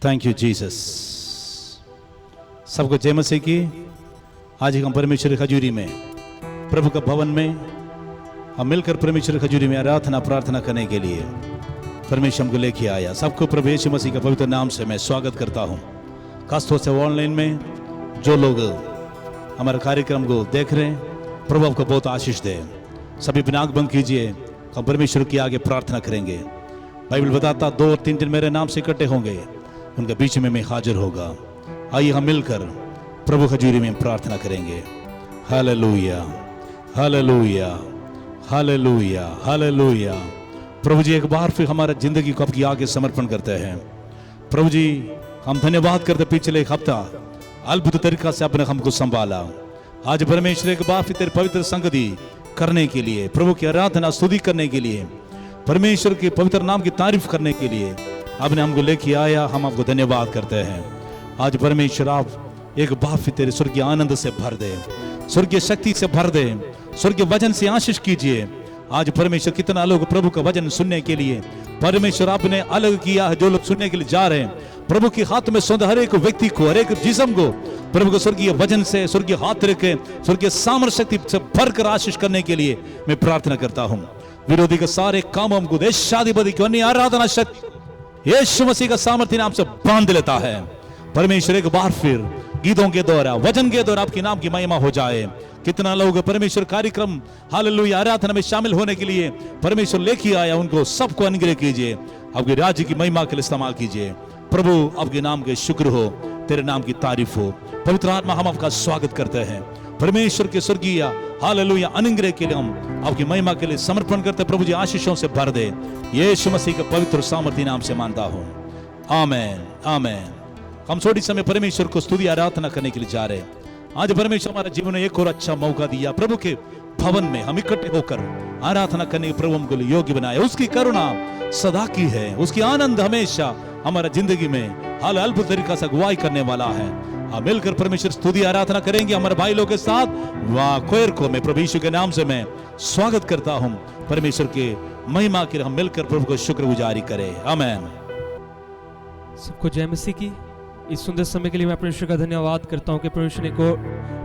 Thank you Jesus. सबको जय मसीह की। आज हम परमेश्वर की हजूरी में, प्रभु का भवन में हम मिलकर परमेश्वर की हजूरी में आराधना प्रार्थना करने के लिए परमेश्वर हमको लेके आया। सबको प्रभु यीशु मसीह का पवित्र नाम से मैं स्वागत करता हूँ। खासतौर से ऑनलाइन में जो लोग हमारे कार्यक्रम को देख रहे हैं, प्रभु आपको बहुत आशीष दे। सभी बिना आंख बंद कीजिए, हम परमेश्वर की आगे प्रार्थना करेंगे। बाइबल बताता 2 और 3 दिन मेरे नाम से इकट्ठे होंगे, उनके बीच में मैं हाजिर होगा। आइए हम मिलकर प्रभु हजूरी में प्रार्थना करेंगे। Hallelujah, hallelujah, hallelujah, hallelujah. प्रभु जी एक बार फिर हमारा जिंदगी को आपकी आगे समर्पण करते हैं। प्रभु जी हम धन्यवाद करते, पिछले एक हफ्ता अद्भुत तरीका से आपने हमको संभाला। आज परमेश्वर एक बार फिर तेरे पवित्र संगति करने के लिए, प्रभु की आराधना स्तुति करने के लिए, परमेश्वर के पवित्र नाम की तारीफ करने के लिए आपने हमको लेके आया। हम आपको धन्यवाद करते हैं। आज परमेश्वर आप एक बार फिर तेरे स्वर्गीय आनंद से भर दे, स्वर्गीय शक्ति से भर दे, स्वर्गीय वचन से आशीष कीजिए। आज परमेश्वर कितना लोग प्रभु का वचन सुनने के लिए परमेश्वर आपने अलग किया है। जो लोग सुनने के लिए जा रहे हैं, प्रभु के हाथ में सौंध हर एक व्यक्ति को, हर एक जिस्म को प्रभु को स्वर्गीय वचन से, स्वर्गीय हाथ रखे, स्वर्गीय सामर्थ शक्ति से भरकर आशीष करने के लिए मैं प्रार्थना करता हूँ। विरोधी के सारे काम हमको देशाधिपति की अन्य आराधना शक्ति यीशु मसीह का सामर्थ्य नाम से बांध लेता है। परमेश्वर एक बार फिर गीतों के द्वारा, वचन के द्वारा आपके नाम की महिमा हो जाए। कितना लोग परमेश्वर कार्यक्रम हालेलुया आराधना में शामिल होने के लिए परमेश्वर लेके आया, उनको सबको अनुग्रह कीजिए। आपके राज्य की महिमा के लिए इस्तेमाल कीजिए। प्रभु आपके नाम के शुक्र हो, तेरे नाम की तारीफ हो। पवित्र आत्मा हम आपका स्वागत करते हैं। परमेश्वर के स्वर्गीय हालेलुया अनुग्रह के लिए हम आपकी महिमा के लिए समर्पण करते। प्रभु जी आशीषों से भर दे, यीशु मसीह के पवित्र सामर्थ्य नाम से मानता हूँ, आमेन, आमेन। हम थोड़ी समय परमेश्वर को स्तुति आराधना करने के लिए जा रहे हैं। आज परमेश्वर हमारे जीवन में एक और अच्छा मौका दिया। प्रभु के भवन में हम इकट्ठे होकर आराधना करने के प्रभु हमको योग्य बनाया। उसकी करुणा सदा की है, उसकी आनंद हमेशा हमारा जिंदगी में हाल अद्भुत तरीका से अगुवाई करने वाला है। हम मिलकर परमेश्वर स्तुति आराधना करेंगे हमारे भाई लोग के साथ। वाह कोयर को मैं प्रभु यीशु के नाम से मैं स्वागत करता हूँ। परमेश्वर के महिमा के लिए हम मिलकर प्रभु को शुक्रगुजारी करें। आमेन। सबको जय मसीह की। इस सुंदर समय के लिए मैं परमेश्वर का धन्यवाद करता हूँ कि परमेश्वर ने को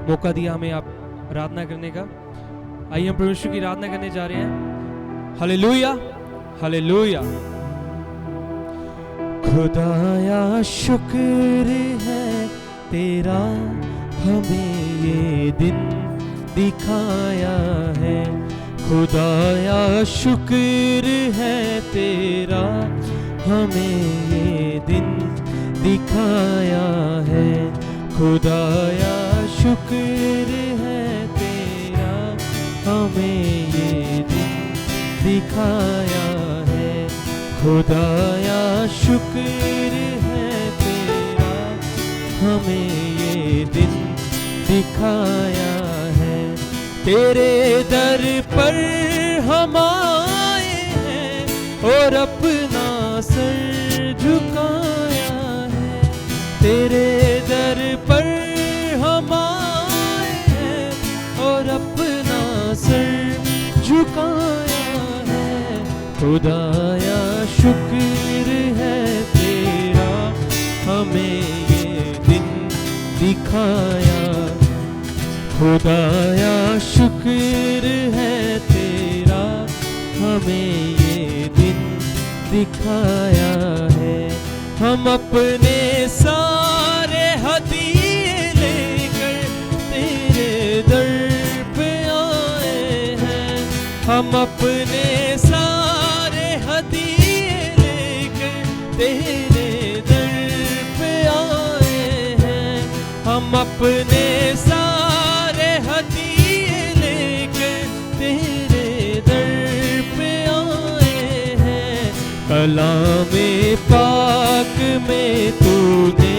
मौका दिया हमें आप आराधना करने का। आइए हम परमेश्वर की आराधना करने जा रहे हैं। Hallelujah, hallelujah. खुदाया शुक्र है तेरा, हमें ये दिन दिखाया है। खुदाया शुक्र है तेरा, हमें ये दिन दिखाया है। खुदाया शुक्र है तेरा, हमें ये दिन दिखाया है। खुदाया शुक्र है तेरा, हमें ये दिन दिखाया है। तेरे दर पर हम आए हैं और अपना सर झुकाया है। तेरे दर पर हम आए हैं और अपना सर झुकाया है। खुदाया शुक्र है तेरा, हमें ये दिन दिखाया। खुदाया शुक्र है तेरा, हमें ये दिन दिखाया है। हम अपने सारे हदिये लेकर तेरे दर पे आए हैं। हम अपने सारे हदिये लेकर तेरे दर पे आए हैं। हम अपने सारे हदिये लेकर तेरे दर पे आए हैं। कलामे पाक में तूने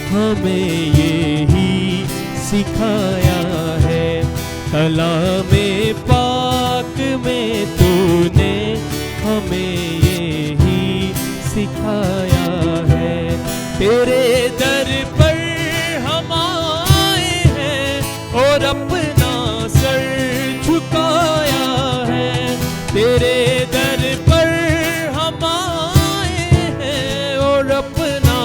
हमें यही सिखाया है। कलामे पाक में तूने हमें यही सिखाया है। तेरे दर पर हम आए हैं और अपना सर झुकाया है। तेरे दर पर हम आए हैं और अपना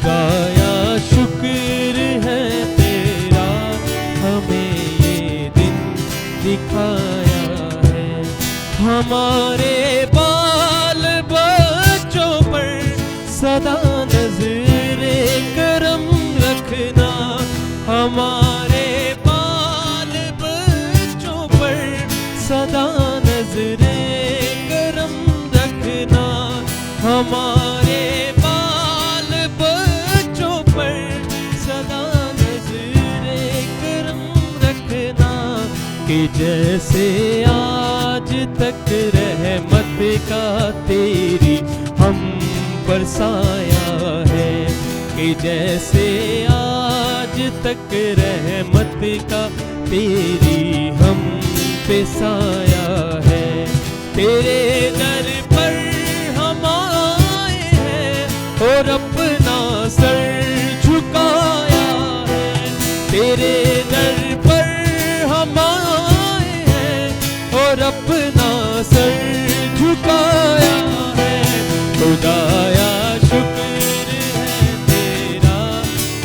खुदाया शुक्र है तेरा, हमें ये दिन दिखाया है। हमारे बाल बच्चों पर सदा नजरे करम रखना, हमारे बाल बच्चों पर सदा नजरे करम रखना, हमारे बाल बच्चों पर सदा नजरे करम रखना। कि जैसे आज तक रहमत का तेरी हम बरसाया है, कि जैसे आज तक रहमत का तेरी हम पे साया है। तेरे दर पर हम आए हैं और अपना सर झुकाया है, तेरे दर पर हम आए हैं और अपना सर झुकाया है। खुदाया शुक्र है तेरा,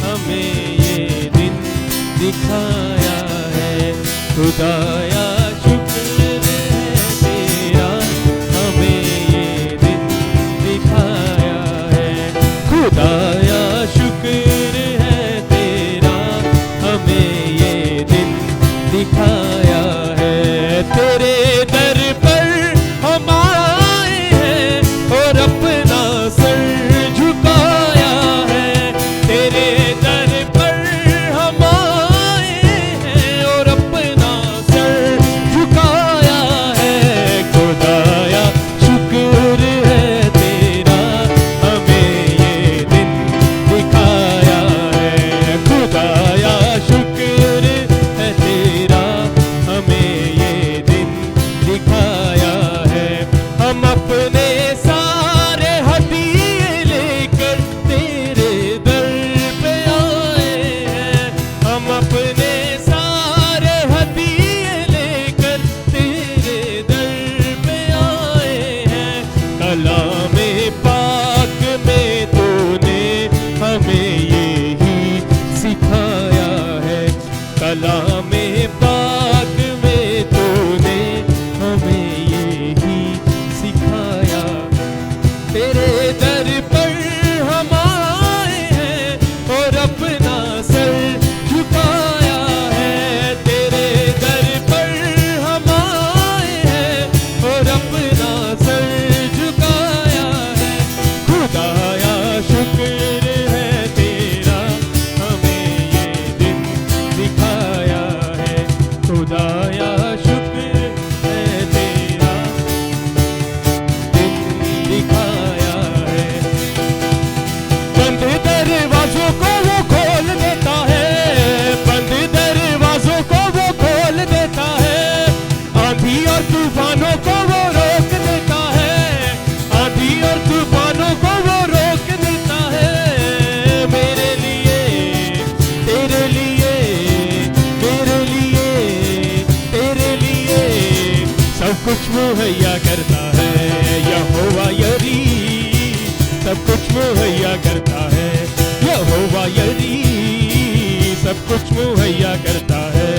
हमें ये दिन दिखाया है। खुदाया शुक्र है तेरा, हमें ये दिन दिखाया है। खुदाया शुक्र है तेरा, हमें ये दिन दिखाया है। तेरे दर पर हम आए हैं और अपना सर झुकाया है, तेरे दर पर हम आए हैं और अपना सर झुकाया है। खुदाया शुक्र है तेरा, हमें ये दिन दिखाया है। खुदाया शुक्र है तेरा, हमें ये दिन दिखाया है। हम अपने सारे हदिये लेकर तेरे दर पे आए हैं, हम अपने सारे हदिये लेकर तेरे दर पे आए हैं। कलामे पाक में तूने हमें यही सिखाया है, कलामे पाक में तूने हमें यही सिखाया। तेरे दर पर हम आए हैं और अपना सर झुकाया है, तेरे दर पर हम आए हैं और अपना सर झुकाया है। खुदाया शुक्र है तेरा, हमें ये दिन दिखाया है। खुदाया शुक्र है तेरा, दिन दिखाया है। बंद दरवाजों को वो खोल देता है, बंद दरवाजों को वो खोल देता है। आंधी और तूफानों को वो रोक देता है, आंधी और तूफानों को वो रोक देता है। मेरे लिए, तेरे लिए, मेरे लिए, तेरे लिए सब कुछ मुहैया करता है। यहोवा यरी सब कुछ मुहैया करता है, यहोवा यरी सब कुछ मुहैया करता है।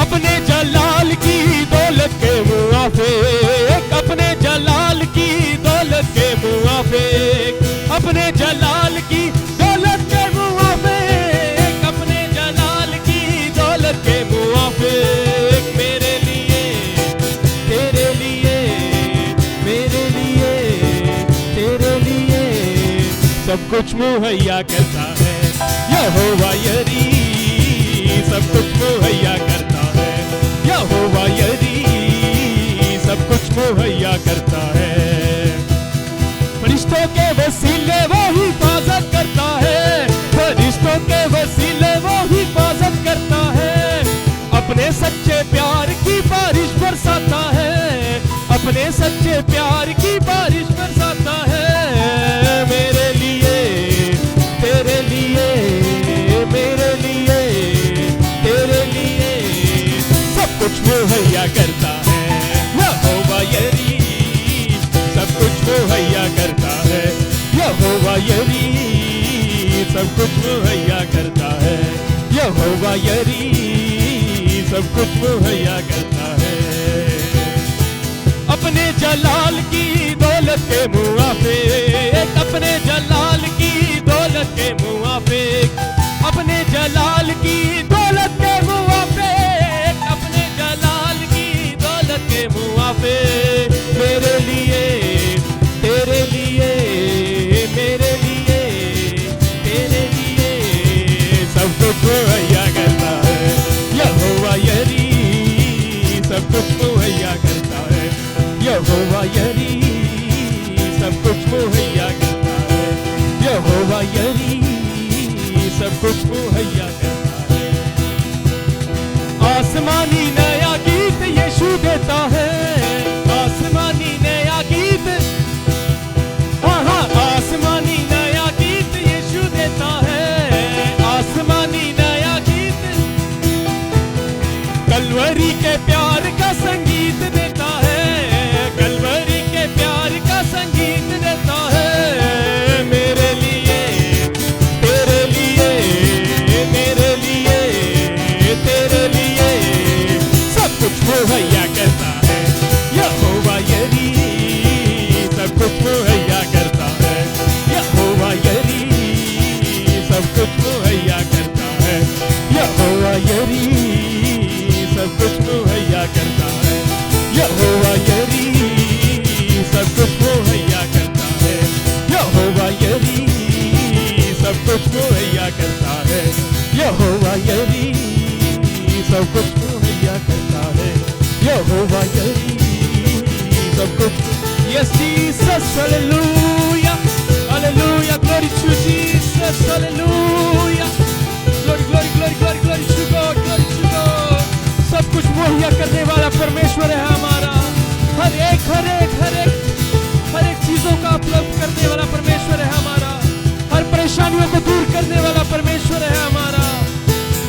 अपने जलाल की दौलत के मुआफिक, अपने जलाल की दौलत के मुआफिक, अपने जलाल की दौलत के मुआफिक, अपने जलाल की दौलत के मुआफिक। मेरे लिए, तेरे लिए, मेरे लिए, तेरे लिए सब कुछ मुहैया करता है। यहोवा यरी सब कुछ मुहैया करता है, यहोवा यरी सब कुछ मुहैया करता है। फरिश्तों के वसीले वो हिफाजत करता है, फरिश्तों के वसीले वो हिफाजत करता है। अपने सच्चे प्यार की बारिश बरसाता है, अपने सच्चे प्यार की बारिश बरसाता है। मेरे लिए, तेरे लिए, मेरे लिए, तेरे लिए सब कुछ मुहैया कर यहोवा यरी सब कुछ मुहैया करता है। अपने जलाल की दौलत के मुआफिक, अपने जलाल की दौलत के मुआफिक, अपने जलाल की दौलत के मुआफिक, अपने जलाल की दौलत के मुआफिक, मेरे लिए तेरे लिए मेरे लिए तेरे लिए सब कुछ मुहैया करता है। यहोवा यरी सब कुछ मुहैया करता है। यहोवा यरी सब कुछ मुहैया करता है। यहोवा यरी सब कुछ मुहैया करता है। आसमानी नया गीत यीशु देता है। आसमानी नया गीत, हाँ हाँ, आसमानी नया गीत यीशु देता है। आसमानी नया गीत कलवरी के प्यार का संगीत देता है। कलवरी के प्यार का संगीत देता है। मेरे लिए तेरे लिए मेरे लिए तेरे लिए सब कुछ मुहैया करता है। यहोवा यरी सब कुछ मुहैया करता है। यहोवा यरी सब कुछ मुहैया करता है। यहोवा यरी सब कुछ मुहैया करता है। यहोवा यरी सब कुछ मुहैया करता है। यहोवा यरी सब कुछ मुहैया करता है। यहोवा यरी सब कुछ मुहैया करता है। यहोवा यरी सब कुछ। Yes, Jesus, hallelujah, hallelujah, glory to Jesus, hallelujah, glory, glory, glory, glory, glory to God, glory to God। सब कुछ मुहैया करने वाला परमेश्वर है हमारा। हर एक चीजों का उपलब्ध करने वाला परमेश्वर है हमारा। हर परेशानियों को दूर करने वाला परमेश्वर है हमारा।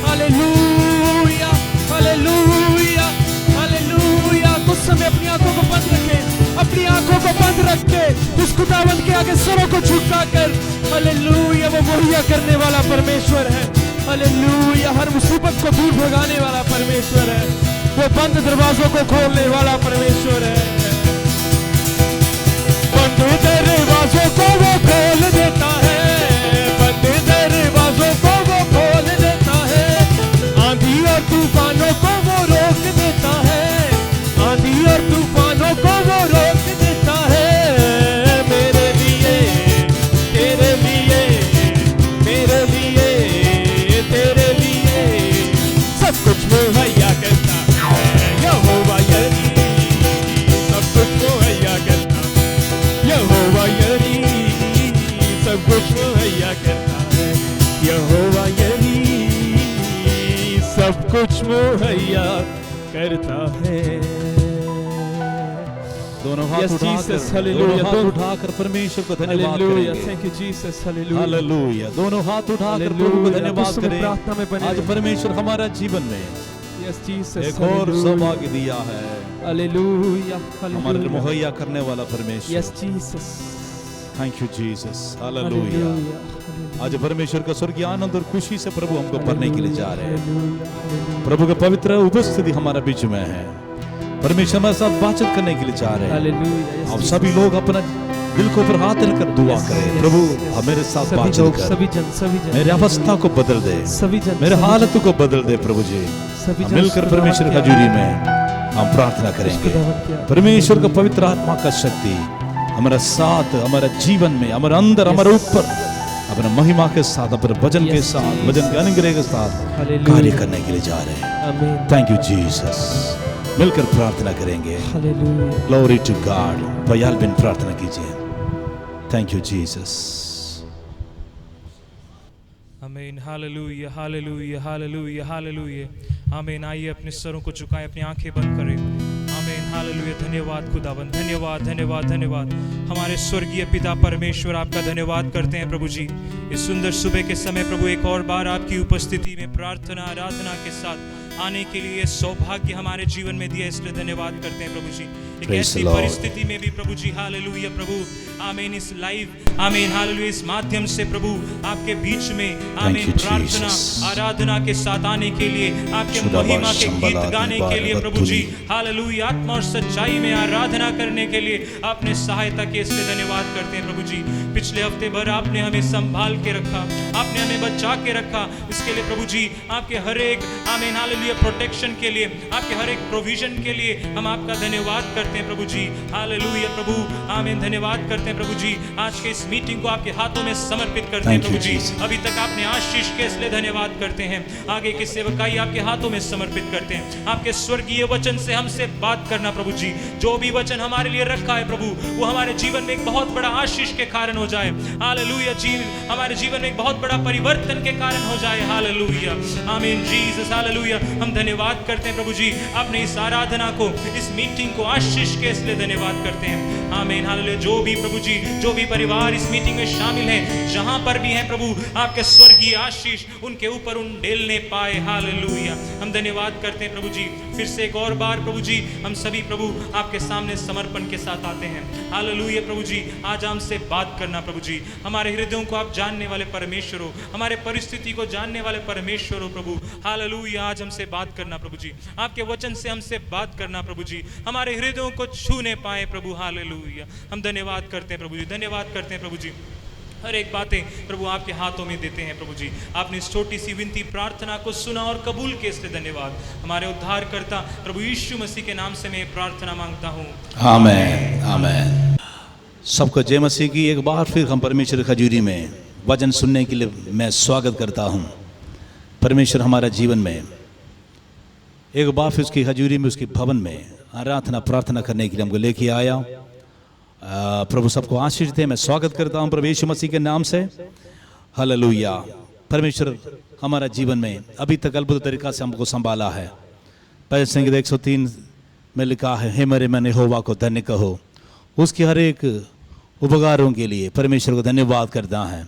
Hallelujah, hallelujah, hallelujah. कुछ समय अपनी आंखों को बंद रखें, अपनी आंखों को बंद रख के उस खुदावंद के आगे सरों को झुकाकर हालेलुया, वो मुहैया करने वाला परमेश्वर है। हालेलुया, हर मुसीबत को दूर भगाने वाला परमेश्वर है। वो बंद दरवाजों को खोलने वाला परमेश्वर है। बंद दरवाजों को वो खोल देता है। बंद दरवाजों को वो खोल देता है। आंधी और तूफानों को वो रोक देता है। आंधी और तूफानों को वो रोक देता है। मेरे लिए तेरे लिए मेरे लिए तेरे लिए सब कुछ मुहैया करता है। यहोवा यरी सब कुछ मुहैया करता है। यहोवा यरी सब कुछ मुहैया करता है। यहोवा यरी सब कुछ मुहैया करता है। दोनों हाथ उठाकर परमेश्वर को धन्यवाद करेंगे। Thank you Jesus, hallelujah, hallelujah. दोनों हाथ उठाकर प्रभु को धन्यवाद करें। प्रार्थना में बने आज परमेश्वर हमारा जीवन में यस जीसस एक और सौभाग्य दिया है। हालेलुया, हमारे मुहैया करने वाला परमेश्वर। Yes Jesus, thank you Jesus, hallelujah. आज परमेश्वर का स्वर्गीय आनंद और खुशी से प्रभु हमको भरने के लिए जा रहे हैं। प्रभु का पवित्र उपस्थिति हमारा बीच में है। परमेश्वर हमारे साथ बातचीत करने के लिए जा रहे हैं। अब सभी लोग अपना दिल को ऊपर हाथ रखकर दुआ करें। प्रभु हमारे साथ बातचीत कर, सभी जन मेरे अवस्था को बदल दे, सभी जन मेरे हालत को बदल दे। प्रभु जी मिलकर परमेश्वर की हजूरी में हम प्रार्थना करेंगे। परमेश्वर का पवित्र आत्मा का शक्ति हमारा साथ, हमारा जीवन में, हमारे अंदर, हमारे ऊपर अपना महिमा के साथ, अपने वचन के साथ, वचन के अनुग्रह के साथ कार्य करने के लिए जा रहे हैं। Thank you Jesus. मिलकर प्रार्थना करेंगे। Glory to God. भयाल बिन प्रार्थना कीजिए। Thank you Jesus. आमीन, हालेलुया, हालेलुया, हालेलुया, हालेलुया। आमीन। आइए अपने सरों को झुकाएं, अपनी आंखें बंद करें। आमीन, हालेलुया। धन्यवाद खुदावंद, धन्यवाद, धन्यवाद, धन्यवाद। हमारे स्वर्गीय पिता परमेश्वर, आपका धन्यवाद करते हैं प्रभु जी। इस सुंदर सुबह के समय प्रभु एक और बार आपकी उपस्थिति में प्रार्थना आराधना के साथ आने के लिए सौभाग्य हमारे जीवन में दिया, इसलिए धन्यवाद करते हैं प्रभु जी। एक Praise ऐसी the Lord. परिस्थिति में भी प्रभु जी हालेलुया प्रभु आमीन इस लाइव आमीन हालेलुया इस माध्यम से प्रभु आपके बीच में आमीन you, प्रार्थना Jesus. आराधना के साथ आने के लिए आपके शुदा महिमा के बाशंबला गीत गाने दिबार के लिए प्रभु जी बतुली। हालेलुया आत्मा और सच्चाई में आराधना करने के लिए आपने सहायता की, इसलिए धन्यवाद करते हैं प्रभु जी। पिछले हफ्ते भर आपने हमें संभाल के रखा, आपने हमें बचा के रखा, इसके लिए प्रभु जी आपके हर एक आमीन हालेलुया प्रोटेक्शन के लिए, आपके हर एक प्रोविजन के लिए हम आपका धन्यवाद करते हैं प्रभु जी हालेलुया प्रभु आमीन धन्यवाद करते हैं प्रभु जी। आज के इस मीटिंग को आपके हाथों में समर्पित करते हैं Thank you, Prabhu ji. Jesus. अभी तक आपने आशीष के इसलिए धन्यवाद करते हैं। आगे की सेवकाई आपके हाथों में समर्पित करते हैं। आपके स्वर्गीय वचन से हमसे बात करना प्रभु जी। जो भी वचन हमारे लिए रखा है प्रभु वो हमारे जीवन में एक बहुत बड़ा आशीष के कारण हो जाए हालेलुया जी। हमारे जीवन में एक बहुत बड़ा परिवर्तन के कारण हो जाए हालेलुया आमीन जीसस हालेलुया। हम धन्यवाद करते हैं प्रभु जी आपने इस आराधना को इस मीटिंग को आशीष के इसलिए धन्यवाद करते हैं आमीन हालेलुया। जो भी प्रभु जी जो भी परिवार इस मीटिंग में शामिल है जहां पर भी हैं प्रभु आपके स्वर्गीय आशीष उनके ऊपर उंडेलने पाए हालेलुया। हम धन्यवाद करते हैं प्रभु जी। फिर से एक और बार प्रभु जी हम सभी प्रभु आपके सामने समर्पण के साथ आते हैं हालेलुया प्रभु जी। आज हमसे बात करना प्रभु जी। हमारे हृदयों को आप जानने वाले परमेश्वर हो, हमारे परिस्थिति को जानने वाले परमेश्वर हो प्रभु हालेलुया। आज हमसे बात करना प्रभु जी, आपके वचन से हमसे बात करना प्रभु जी, हमारे हृदयों को छूने पाए प्रभु हालेलुया। हम धन्यवाद करते हैं प्रभु जी, धन्यवाद करते हैं प्रभु जी। हर एक बातें प्रभु आपके हाथों में देते हैं प्रभु जी। आपने इस छोटी सी विनती प्रार्थना को सुना और कबूल किया, इसलिए धन्यवाद। हमारे उद्धारकर्ता प्रभु यीशु मसीह के नाम से मैं प्रार्थना मांगता हूँ आमेन आमेन। सबको जय मसीह की। एक बार फिर हम परमेश्वर की हजूरी में वचन सुनने के लिए मैं स्वागत करता हूँ। परमेश्वर हमारा जीवन में एक बार फिर उसकी हजूरी में उसके भवन में आराधना प्रार्थना करने के लिए हमको लेके आया। प्रभु सबको आशीष दे। मैं स्वागत करता हूँ प्रभु यीशु मसीह के नाम से हालेलुया। परमेश्वर हमारा जीवन में अभी तक अद्भुत तरीका से हमको संभाला है। पहले संगीत 103 में लिखा है, हे मेरे मन यहोवा को धन्य कहो, उसके हर एक उपकारों के लिए परमेश्वर को धन्यवाद करता है।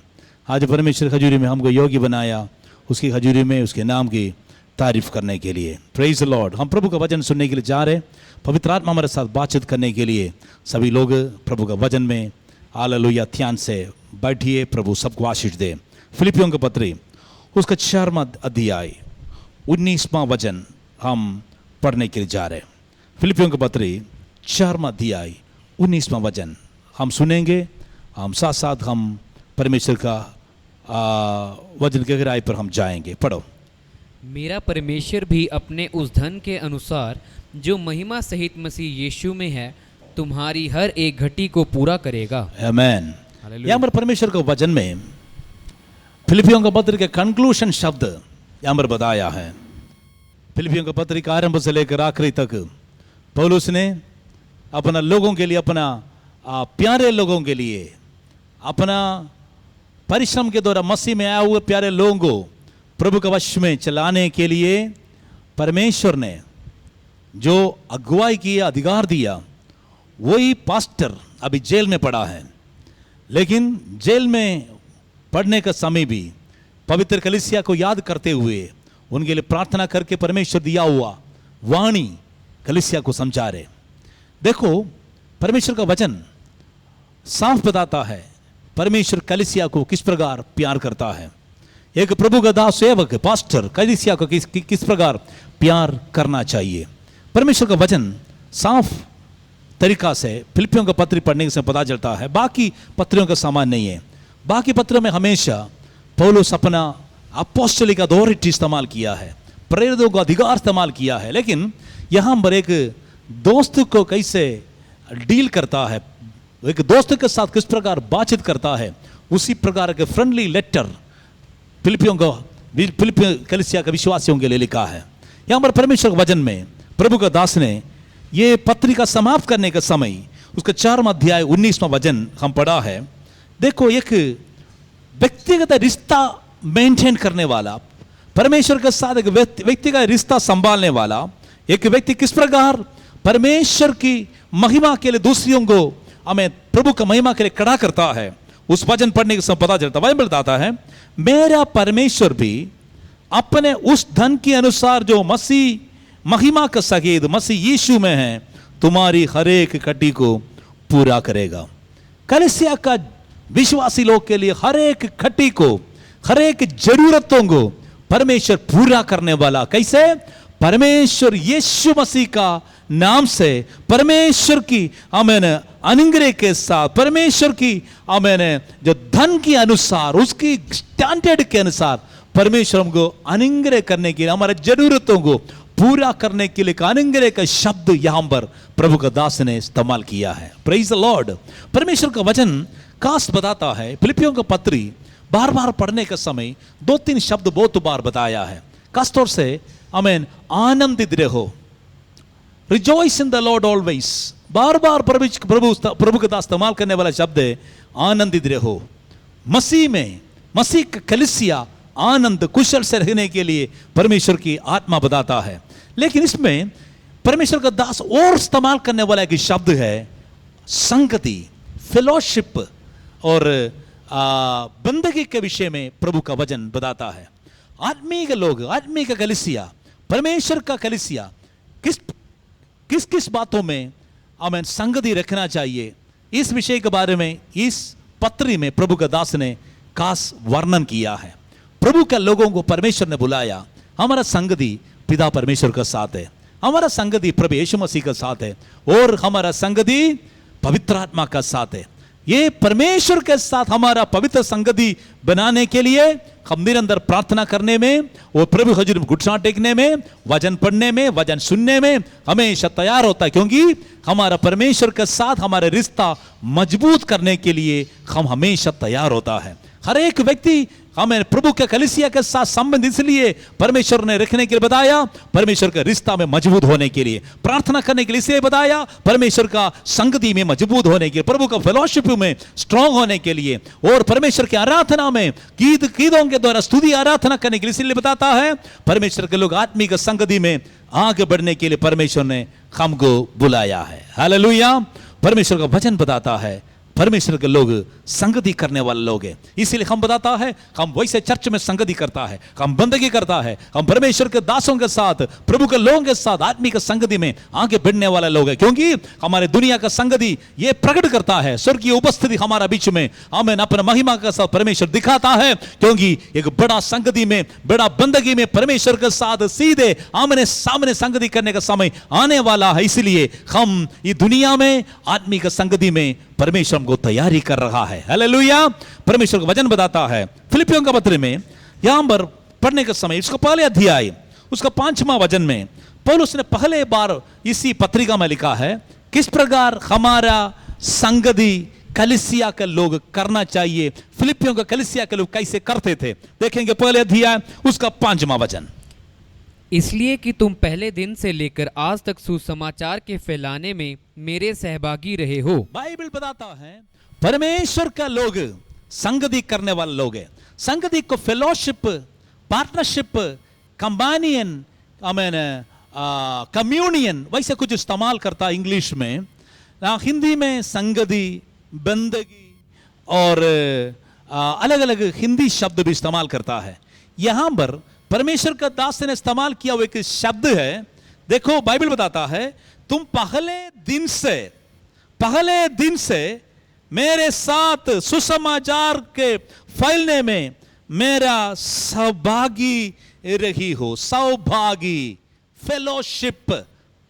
आज परमेश्वर हजूरी में हमको योग्य बनाया उसकी हजूरी में उसके नाम की तारीफ करने के लिए। Praise the Lord. हम प्रभु का वचन सुनने के लिए जा रहे हैं। पवित्र आत्मा हमारे साथ बातचीत करने के लिए सभी लोग प्रभु का वचन में हालेलुया ध्यान से बैठिए। प्रभु सबको आशीष दे। फिलिपियों के पत्री उसका 4वां अध्याय 19वां वचन हम पढ़ने के लिए जा रहे हैं। फिलिपियों के पत्री 4वां अध्याय 19वां वचन हम सुनेंगे। हम साथ साथ हम परमेश्वर का वचन के गहराई पर हम जाएंगे। पढ़ो। मेरा परमेश्वर भी अपने उस धन के अनुसार जो महिमा सहित मसीह यीशु में है तुम्हारी हर एक घटी को पूरा करेगा। आमेन। हालेलुया। यहाँ पर परमेश्वर के वचन में फिलिपियों का पत्र के कंक्लूशन शब्द यहाँ पर बताया है। फिलिपियों का पत्र के आरंभ से लेकर आखिरी तक पौलुस ने अपना लोगों के लिए, अपना प्यारे लोगों के लिए, अपना परिश्रम के द्वारा मसीह में आए हुए प्यारे लोगों को प्रभु के वश में चलाने के लिए परमेश्वर ने जो अगुवाई की, अधिकार दिया, वही पास्टर अभी जेल में पड़ा है। लेकिन जेल में पढ़ने का समय भी पवित्र कलीसिया को याद करते हुए उनके लिए प्रार्थना करके परमेश्वर दिया हुआ वाणी कलीसिया को समझा रहे। देखो परमेश्वर का वचन साफ बताता है परमेश्वर कलीसिया को किस प्रकार प्यार करता है। एक प्रभु का दास सेवक पास्टर कलीसिया को किस प्रकार प्यार करना चाहिए। परमेश्वर का वचन साफ तरीका से फिलिपियों का पत्र पढ़ने से पता चलता है। बाकी पत्रों का सामान नहीं है। बाकी पत्रों में हमेशा पौलुस अपना अपोस्टलिक अथॉरिटी इस्तेमाल किया है, प्रेरितों का अधिकार इस्तेमाल किया है। लेकिन यहाँ पर एक दोस्त को कैसे डील करता है, एक दोस्त के साथ किस प्रकार बातचीत करता है, उसी प्रकार के फ्रेंडली लेटर फिलिपियों कलीसिया के विश्वासियों के लिए लिखा है। यहाँ पर परमेश्वर के वचन में प्रभु का दास ने ये पत्रिका समाप्त करने के समय उसका 4वां अध्याय 19वां वचन हम पढ़ा है। देखो एक व्यक्तिगत रिश्ता मेंटेन करने वाला, परमेश्वर के साथ एक व्यक्तिगत रिश्ता संभालने वाला एक व्यक्ति किस प्रकार परमेश्वर की महिमा के लिए दूसरों को हमें प्रभु का महिमा के लिए खड़ा करता है। उस वचन पढ़ने के समय पता चलता, बाइबल बताता है मेरा परमेश्वर भी अपने उस धन के अनुसार जो मसीह महिमा का सगीद मसीह यीशु में है तुम्हारी हर एक खटी को पूरा करेगा। कलीसिया का विश्वासी लोग के लिए हर एक खटी को, हर एक जरूरतों को परमेश्वर पूरा करने वाला। कैसे? परमेश्वर यीशु मसीह का नाम से, परमेश्वर की आमेन अनुग्रह के साथ, परमेश्वर की आमेन जो धन के अनुसार, उसकी स्टैंडर्ड के अनुसार परमेश्वर हमको अनुग्रह करने के लिए, हमारे जरूरतों को पूरा करने के लिए अनुग्रह का शब्द यहां पर प्रभु का दास ने इस्तेमाल किया है। Praise the Lord. परमेश्वर का वचन कास्ट बताता है, फिलिपियों का पत्री बार बार पढ़ने के समय 2-3 शब्द बहुत बार बताया है। खास तौर से आमेन, आनंदित रहो, rejoice in the lord always. बार बार प्रभु का दास इस्तेमाल करने वाला शब्द है आनंदित रहो। मसीह में, मसीह का कलीसिया आनंद कुशल से रहने के लिए परमेश्वर की आत्मा बताता है। लेकिन इसमें परमेश्वर का दास और इस्तेमाल करने वाला एक शब्द है संगति, फेलोशिप और बंदगी के विषय में प्रभु का वचन बताता है। आदमी के लोग, आदमी का कलीसिया, परमेश्वर का कलीसिया किस किस बातों में हमें संगति रखना चाहिए, इस विषय के बारे में इस पत्री में प्रभु का दास ने खास वर्णन किया है। प्रभु के लोगों को परमेश्वर ने बुलाया। हमारा संगति पिता परमेश्वर का साथ है, हमारा संगति प्रभु यीशु मसीह का साथ है, और हमारा संगति पवित्र आत्मा का साथ है। ये परमेश्वर के साथ हमारा पवित्र संगति बनाने के लिए हम निरंतर प्रार्थना करने में और प्रभु हजूर में घुटना टेकने में, वचन पढ़ने में, वचन सुनने में हमेशा तैयार होता है, क्योंकि हमारा परमेश्वर के साथ हमारे रिश्ता मजबूत करने के लिए हम हमेशा तैयार होता है। हर एक व्यक्ति हमें प्रभु के कलीसिया के साथ संबंध इसलिए परमेश्वर ने रखने के लिए बताया, परमेश्वर के रिश्ता में मजबूत होने के लिए, प्रार्थना करने के लिए इसलिए बताया, परमेश्वर का संगति में मजबूत होने के लिए, प्रभु का फेलोशिप में स्ट्रांग होने के लिए, और परमेश्वर की आराधना में गीतों के द्वारा स्तुति आराधना करने के लिए इसलिए बताता है। परमेश्वर के लोग आत्मिक संगति में आगे बढ़ने के लिए परमेश्वर ने हमको बुलाया है। हालेलुया। परमेश्वर का वचन बताता है परमेश्वर के लोग संगति करने वाले लोग हैं, इसीलिए हम बताता है हम वैसे चर्च में संगति करता है, हम बंदगी करता है, हम परमेश्वर के दासों के साथ, प्रभु के लोगों के साथ आत्मिक संगति में आगे बढ़ने वाले लोग हैं, क्योंकि हमारे दुनिया का संगति ये प्रकट करता है स्वर्गीय उपस्थिति हमारा बीच में, हमें अपना महिमा के साथ परमेश्वर दिखाता है, क्योंकि एक बड़ा संगति में, बड़ा बंदगी में परमेश्वर के साथ सीधे आमने सामने संगति करने का समय आने वाला है। इसलिए हम ये दुनिया में आत्मिक संगति में परमेश्वर को तैयारी कर रहा है। हालेलुया। परमेश्वर का वचन बताता है फिलिपियों का पत्र में, यहां पर पढ़ने के समय इसका पहले अध्याय उसका 5वां वचन में पौलुस ने पहले बार इसी पत्रिका में लिखा है किस प्रकार हमारा संगति कलीसिया के लोग करना चाहिए, फिलिपियों का कलीसिया के लोग कैसे करते थे। देखेंगे पहले अध्याय उसका 5वां वचन। इसलिए कि तुम पहले दिन से लेकर आज तक सुसमाचार के फैलाने में मेरे सहभागी रहे हो। बाइबल बताता है परमेश्वर का लोग संगति करने वाले लोग हैं। संगति को फेलोशिप, पार्टनरशिप, कंबानियन, कम्युनियन वैसे कुछ इस्तेमाल करता है इंग्लिश में। हिंदी में संगति, बंदगी और अलग अलग हिंदी शब्द भी इस्तेमाल करता है। यहां पर परमेश्वर का दास ने इस्तेमाल किया हुआ एक शब्द है। देखो बाइबल बताता है तुम पहले दिन से मेरे साथ सुसमाचार के फैलने में मेरा सहभागी रही हो। सौभागी, फेलोशिप,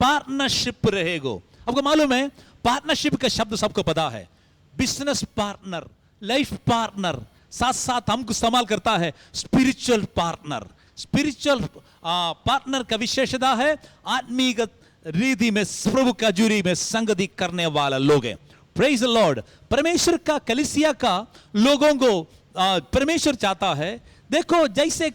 पार्टनरशिप रहेगो। आपको मालूम है पार्टनरशिप का शब्द सबको पता है, बिजनेस पार्टनर, लाइफ पार्टनर, साथ साथ हमको इस्तेमाल करता है स्पिरिचुअल पार्टनर। स्पिरिचुअल पार्टनर का विशेषता है आत्मिक रीति में प्रभु का जुरी में संगति करने वाला लोग हैं। Praise the Lord. परमेश्वर का कलीसिया का लोगों को परमेश्वर चाहता है, देखो जैसे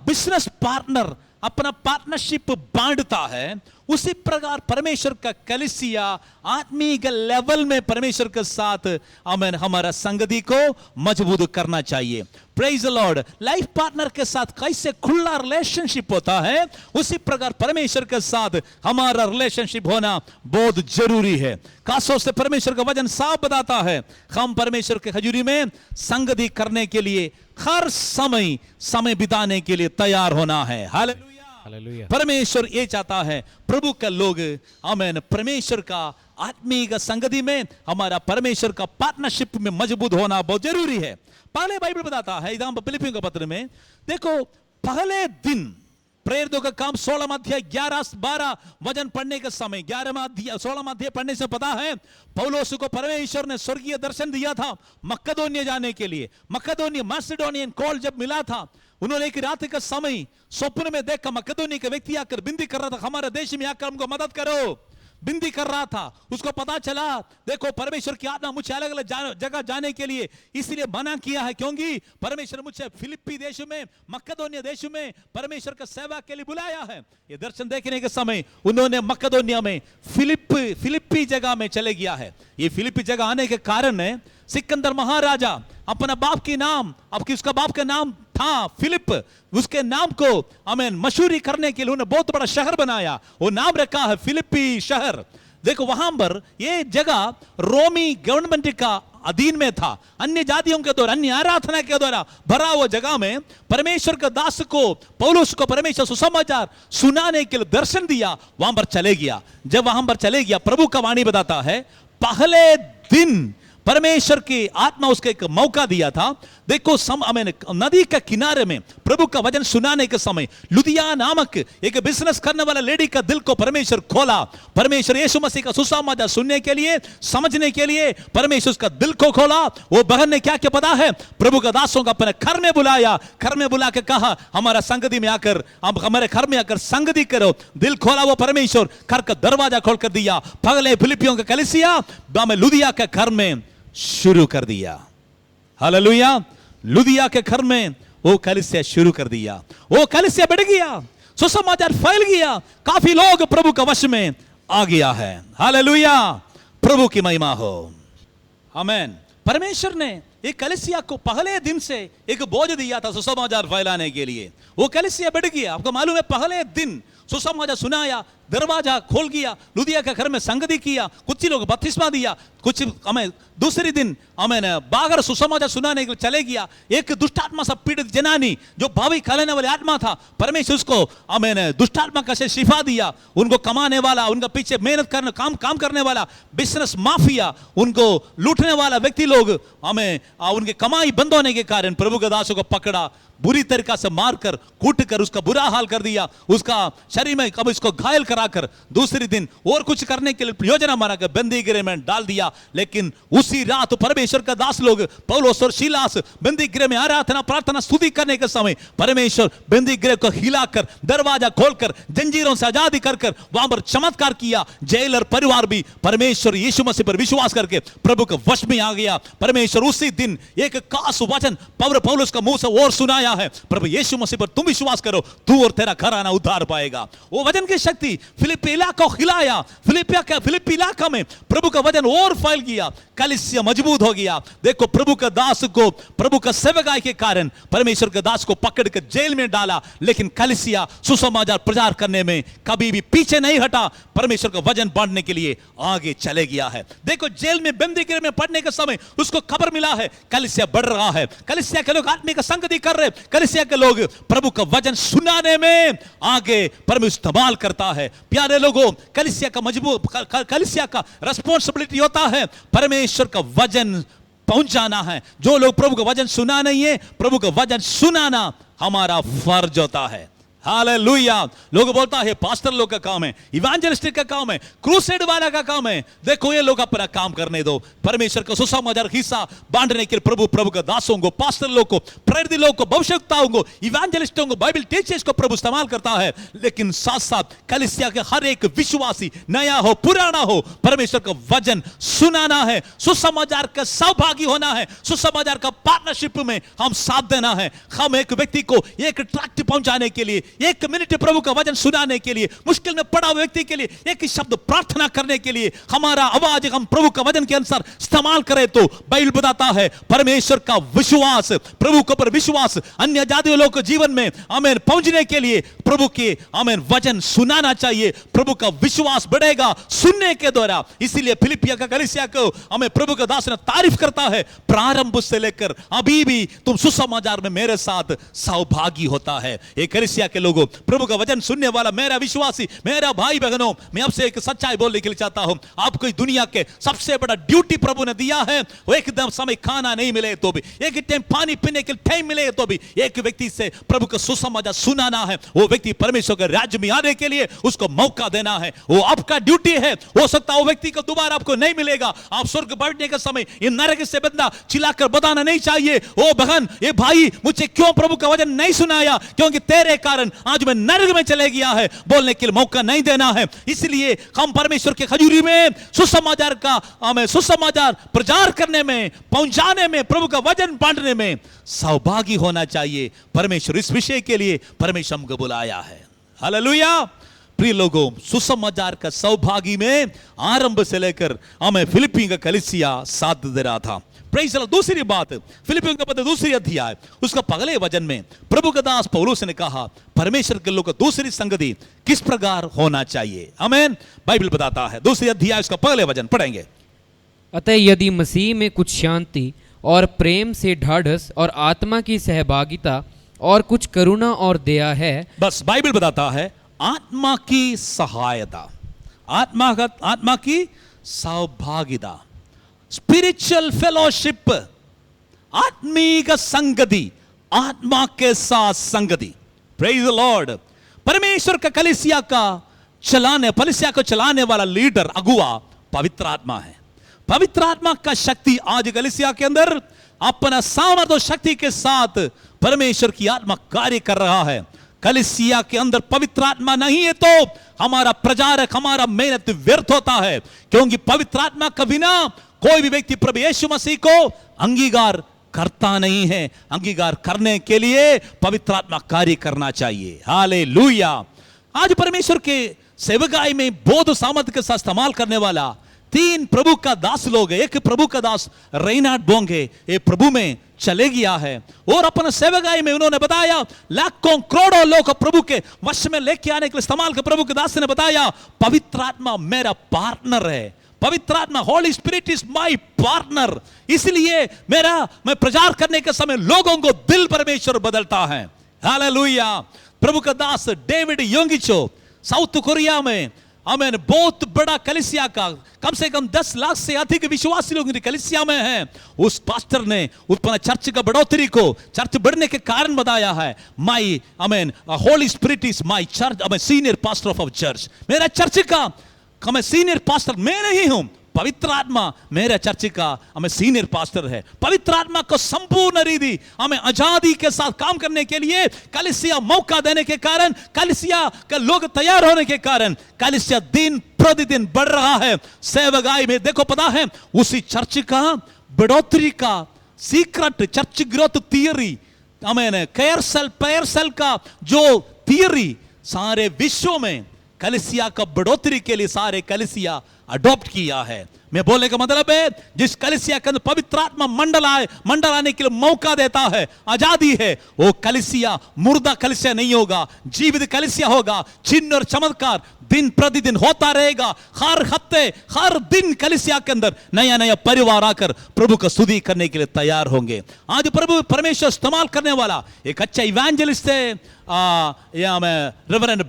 बिजनेस पार्टनर अपना पार्टनरशिप बांटता है, उसी प्रकार परमेश्वर का कलीसिया आत्मिक लेवल में परमेश्वर के साथ हमारा संगति को मजबूत करना चाहिए। Praise the Lord. Life partner के साथ कैसे खुला रिलेशनशिप होता है, उसी प्रकार परमेश्वर के साथ हमारा रिलेशनशिप होना बहुत जरूरी है। खासतौर से परमेश्वर का वचन साफ बताता है हम परमेश्वर के हजूरी में संगति करने के लिए हर समय बिताने के लिए तैयार होना है। हालेलुया। हालेलुया। परमेश्वर ये चाहता है प्रभु का लोग आमेन परमेश्वर का आत्मिक संगति में हमारा परमेश्वर का पार्टनरशिप में मजबूत होना बहुत जरूरी है। पहले बाइबल बताता है फिलिपियों के पत्र में, देखो पहले दिन प्रेरितों का काम 16 अध्याय 11-12 वचन पढ़ने के समय 16 अध्याय पढ़ने से पता है पौलुस को परमेश्वर ने स्वर्गीय दर्शन दिया था मक्केदोनिया जाने के लिए। मक्केदोनिया मैसिडोनियन कॉल जब मिला था, उन्होंने एक रात का समय स्वप्न में देखा मक्केदोनिया का व्यक्ति आकर विनती कर रहा था, हमारे देश में आकर हमको मदद करो, विनती कर रहा था। उसको पता चला देखो परमेश्वर की आत्मा मुझे अलग अलग जगह जाने के लिए इसलिए मना किया है, क्योंकि परमेश्वर मुझे फिलिप्पी देश में मक्केदोनिया देश में परमेश्वर का सेवा के लिए बुलाया है। ये दर्शन देखने के समय उन्होंने मक्केदोनिया में फिलिप्पी जगह में चले गया है। ये फिलिप्पी जगह आने के कारण है सिकंदर महाराजा अपना बाप की नाम, अब उसका बाप का नाम था फिलिप, उसके नाम को आमेन मशहूरी करने के लिए उन्होंने बहुत बड़ा शहर बनाया, वो नाम रखा है फिलिप्पी शहर। देखो वहां पर ये जगह रोमी गवर्नमेंट का अधीन में था, अन्य जातियों के द्वारा अन्य आराधना के द्वारा भरा हुआ जगह में परमेश्वर के दास को पौलुस को परमेश्वर सुसमाचार सुनाने के लिए दर्शन दिया, वहां पर चले गया। जब वहां पर चले गया प्रभु का वाणी बताता है पहले दिन परमेश्वर की आत्मा उसको एक मौका दिया था। देखो नदी के किनारे में प्रभु का वचन सुनाने के समय लुदिया नामक एक बिजनेस करने वाला लेडी का दिल को परमेश्वर खोला। परमेश्वर यीशु मसीह का सुसमाचार सुनने के लिए समझने के लिए परमेश्वर उसका दिल को खोला। वो बहन ने क्या क्या पता है, प्रभु का दासों को अपने घर में बुलाया, घर में बुला के कहा हमारा संगति में आकर अब हमारे घर में आकर संगति करो। दिल खोला वो परमेश्वर, घर का दरवाजा खोल कर दिया। पगले फिलिपियों का कलीसिया लुदिया के घर में शुरू कर दिया। हालेलुया। लुदिया के घर में वो कलीसिया शुरू कर दिया, वो कलीसिया बढ़ गया, सुसमाचार फैल गया, काफी लोग प्रभु का वश में आ गया है। हालेलुया, प्रभु की महिमा हो। आमेन। परमेश्वर ने एक कलीसिया को पहले दिन से एक बोझ दिया था सुसमाचार फैलाने के लिए, वो कलीसिया बढ़ गया। आपको मालूम है पहले दिन सुसमाचार सुनाया, दरवाजा खोल गया, लुदिया के घर में संगति किया, कुछ लोग बपतिस्मा दिया, कुछ हमें दूसरे दिन हमें बाहर सुसमाचार सुनाने के लिए चले गया। एक दुष्टात्मा से पीड़ित जनानी जो भावी खाने वाली आत्मा था, परमेश्वर उसको हमें दुष्टात्मा का से शिफा दिया। उनको कमाने वाला, उनका पीछे मेहनत करने काम करने वाला बिजनेस माफिया, उनको लूटने वाला व्यक्ति लोग हमें उनके कमाई बंद होने के कारण प्रभु के दासों को पकड़ा, बुरी तरीका से मारकर कूट कर उसका बुरा हाल कर दिया, उसका शरीर में कब इसको घायल कराकर दूसरे दिन और कुछ करने के लिए योजना बना कर बंदी गृह में डाल दिया। लेकिन उसी रात परमेश्वर का दास लोग पौलुस और सीलास बंदी गृह में आराधना प्रार्थना स्तुति करने के समय परमेश्वर बंदी गृह को हिलाकर दरवाजा खोलकर जंजीरों से आजादी कर वहां पर चमत्कार किया। जेलर परिवार भी परमेश्वर यीशु मसीह पर विश्वास करके प्रभु के वश में आ गया। परमेश्वर उसी दिन एक खास वचन पौलुस का मुंह से और सुनाया है, प्रभु यीशु मसीह पर तुम विश्वास करो, तू और तेरा घर आना उद्धार पाएगा। वो वचन की शक्ति फिलिप्पी इलाका को हिलाया। फिलिप्पी इलाका में प्रभु का वचन और फैल गया, कलीसिया मजबूत हो गया। देखो प्रभु का दास को प्रभु का सेवकाई के कारण परमेश्वर के दास को पकड़ कर जेल में डाला, लेकिन कलीसिया सुसमाचार प्रचार करने में कभी भी पीछे नहीं हटा, परमेश्वर का वचन बांटने के लिए आगे चले गया है। देखो जेल में बंदी गृह में पढ़ने के समय उसको खबर मिला है कलीसिया बढ़ रहा है, कलीसिया के लोग आत्मिक संगति कर रहे, कलीसिया के लोग प्रभु का वचन सुनाने में आगे परमेश्वर इस्तेमाल करता है। प्यारे लोगों, कलीसिया का मजबूत कलीसिया का रिस्पांसिबिलिटी होता है परमेश्वर का वचन पहुंचाना है। जो लोग प्रभु का वचन सुना नहीं है, प्रभु का वचन सुनाना हमारा फर्ज होता है। हालेलुया। लोग बोलता है पास्टर लोग का काम है, इवेंजलिस्टिक का काम है, क्रूसेड वाला का काम है। देखो ये लोग अपना काम करने दो। परमेश्वर का सुसमाचार हिस्सा बांटने के लिए प्रभु का दासों को, पास्टर लोग को, प्रेरित लोग को, भविष्यवक्ताओं को, इवेंजलिस्टों को, बाइबल टीचर्स को प्रभु इस्तेमाल करता है। लेकिन साथ साथ कलीसिया के हर एक विश्वासी, नया हो पुराना हो, परमेश्वर का वचन सुनाना है, सुसमाचार का सहभागी होना है, सुसमाचार का पार्टनरशिप में हम साथ देना है। हम एक व्यक्ति को एक ट्रैक्ट पहुंचाने के लिए, एक मिनट प्रभु का वचन सुनाने के लिए, मुश्किल में पड़ा व्यक्ति के लिए एक ही शब्द प्रार्थना करने के लिए हमारा आवाज हम प्रभु का वचन के अनुसार इस्तेमाल करें तो बाइबल बताता है परमेश्वर का विश्वास, प्रभु के ऊपर विश्वास अन्य जातियों लोगों के जीवन में आमीन पहुंचने के लिए प्रभु के आमीन वचन सुनाना चाहिए। प्रभु का विश्वास बढ़ेगा सुनने के द्वारा। इसीलिए फिलिपिया का कलीसिया को हमें प्रभु का दास ने तारीफ करता है, प्रारंभ से लेकर अभी भी तुम सुसमाचार में मेरे साथ सहभागी होता है। एक कलीसिया के लोगों, प्रभु का वचन सुनने वाला मेरा विश्वासी, मेरा भाई बहनों, मैं आपसे एक सच्चाई बोलने के लिए चाहता हूं। आपको इस दुनिया के सबसे बड़ा ड्यूटी प्रभु ने दिया है, वो एकदम समय खाना नहीं मिले तो भी, एक टाइम पानी पीने के टाइम मिले तो भी, एक व्यक्ति से प्रभु का सुसमाचार सुनाना है। वो व्यक्ति परमेश्वर के राज्य में आने के लिए उसको मौका देना है, वो आपका ड्यूटी है। हो सकता है वो व्यक्ति को दोबारा आपको नहीं मिलेगा। आप स्वर्ग बैठने के समय ये नरक से बंदा चिल्लाकर बताना नहीं चाहिए, ओ बहन, ये भाई मुझे क्यों प्रभु का वचन नहीं सुनाया, क्योंकि तेरे कारण आज मैं नरक में चले गया है, बोलने के लिए मौका नहीं देना है। इसलिए हम परमेश्वर के खजूरी में सुसमाचार का हमें सुसमाचार प्रचार करने में, पहुंचाने में, प्रभु का वचन बांटने में सौभागी होना चाहिए। परमेश्वर इस विषय के लिए परमेश्वर हमको बुलाया है। हालेलुया। प्रिय लोगों, सुसमाचार का सौभागी में आरंभ से लेकर हमें फिलिप्पी का कलीसिया साथ दे रहा था। Praise the Lord. दूसरी बात, फिलिप्पियों का पत्र दूसरी अध्याय उसका पहले वचन में प्रभु का दास पौलुस ने कहा परमेश्वर के लोग का दूसरी संगति किस प्रकार होना चाहिए। आमीन। बाइबल बताता है, दूसरी अध्याय उसका पहले वचन पढ़ेंगे। अतः यदि मसीह में कुछ शांति और प्रेम से ढाढ़स और आत्मा की सहभागिता और कुछ करुणा और दया है। बस बाइबल बताता है आत्मा की सहायता, आत्मा की सौभागिता, स्पिरिचुअल फेलोशिप, आत्मिक संगति, आत्मा के साथ संगति। Praise the Lord. परमेश्वर का कलीसिया को चलाने वाला लीडर, अगुआ पवित्र आत्मा है। पवित्र आत्मा का शक्ति आज कलीसिया के अंदर अपना सामर्थ्य और शक्ति के साथ परमेश्वर की आत्मा कार्य कर रहा है। कलीसिया के अंदर पवित्र आत्मा नहीं है तो हमारा प्रचारक, हमारा मेहनत व्यर्थ होता है, क्योंकि पवित्र आत्मा का बिना कोई भी व्यक्ति प्रभु यीशु मसीह को अंगीकार करता नहीं है। अंगीकार करने के लिए पवित्र आत्मा कार्य करना चाहिए। हालेलुया। आज परमेश्वर के सेवकाई में बोध सामर्थ्य के साथ इस्तेमाल करने वाला 3 प्रभु का दास लोग है। एक प्रभु का दास रेनार्ड बोंगे, ये प्रभु में चले गया है और अपने सेवकाई में उन्होंने बताया लाखों करोड़ों लोग प्रभु के वश में लेके आने के लिए इस्तेमाल कर। प्रभु के दास ने बताया पवित्र आत्मा मेरा पार्टनर है, पवित्र आत्मा, Holi spirit is my partner. इसलिए मैं प्रचार करने के समय लोगों को दिल परमेश्वर बदलता है। हालेलुया। प्रभु का दास डेविड योंगिचो साउथ कोरिया में आमीन बहुत बड़ा कलीसिया का कम से कम 10 लाख से अधिक विश्वासी लोग कलीसिया में हैं। उस पास्टर ने अपना चर्च का बढ़ोतरी को, चर्च बढ़ने के कारण बताया है माई आमीन Holi spirit is my church, आमीन सीनियर पास्टर ऑफ चर्च। मेरा चर्च का मैं सीनियर पास्टर मैं नहीं हूं, पवित्र आत्मा मेरे चर्च का हमें सीनियर पास्टर है। पवित्र आत्मा को संपूर्ण रीति हमें आजादी के साथ काम करने के लिए कलीसिया मौका देने के कारण, कलीसिया के लोग तैयार होने के कारण कलीसिया दिन प्रतिदिन बढ़ रहा है। सेवकाई में देखो पता है उसी चर्च का बढ़ोतरी का सीक्रेट, चर्च ग्रोथ थियरी, हमें पेयरसेल का जो थियरी सारे विश्व में कलीसिया का बढ़ोतरी के लिए सारे कलीसिया अडॉप्ट किया है। मैं बोलने का मतलब है जिस कलीसिया के अंदर पवित्र आत्मा मंडल आने के लिए मौका देता है, आजादी है, वो कलीसिया मुर्दा कलीसिया नहीं होगा, जीवित कलीसिया होगा। चिन्ह और चमत्कार दिन प्रतिदिन होता रहेगा। हर हफ्ते हर दिन कलीसिया के अंदर नया नया परिवार आकर प्रभु का स्तुति करने के लिए तैयार होंगे। आज प्रभु परमेश्वर इस्तेमाल करने वाला एक अच्छा इवेंजलिस्ट है, रेवरेंड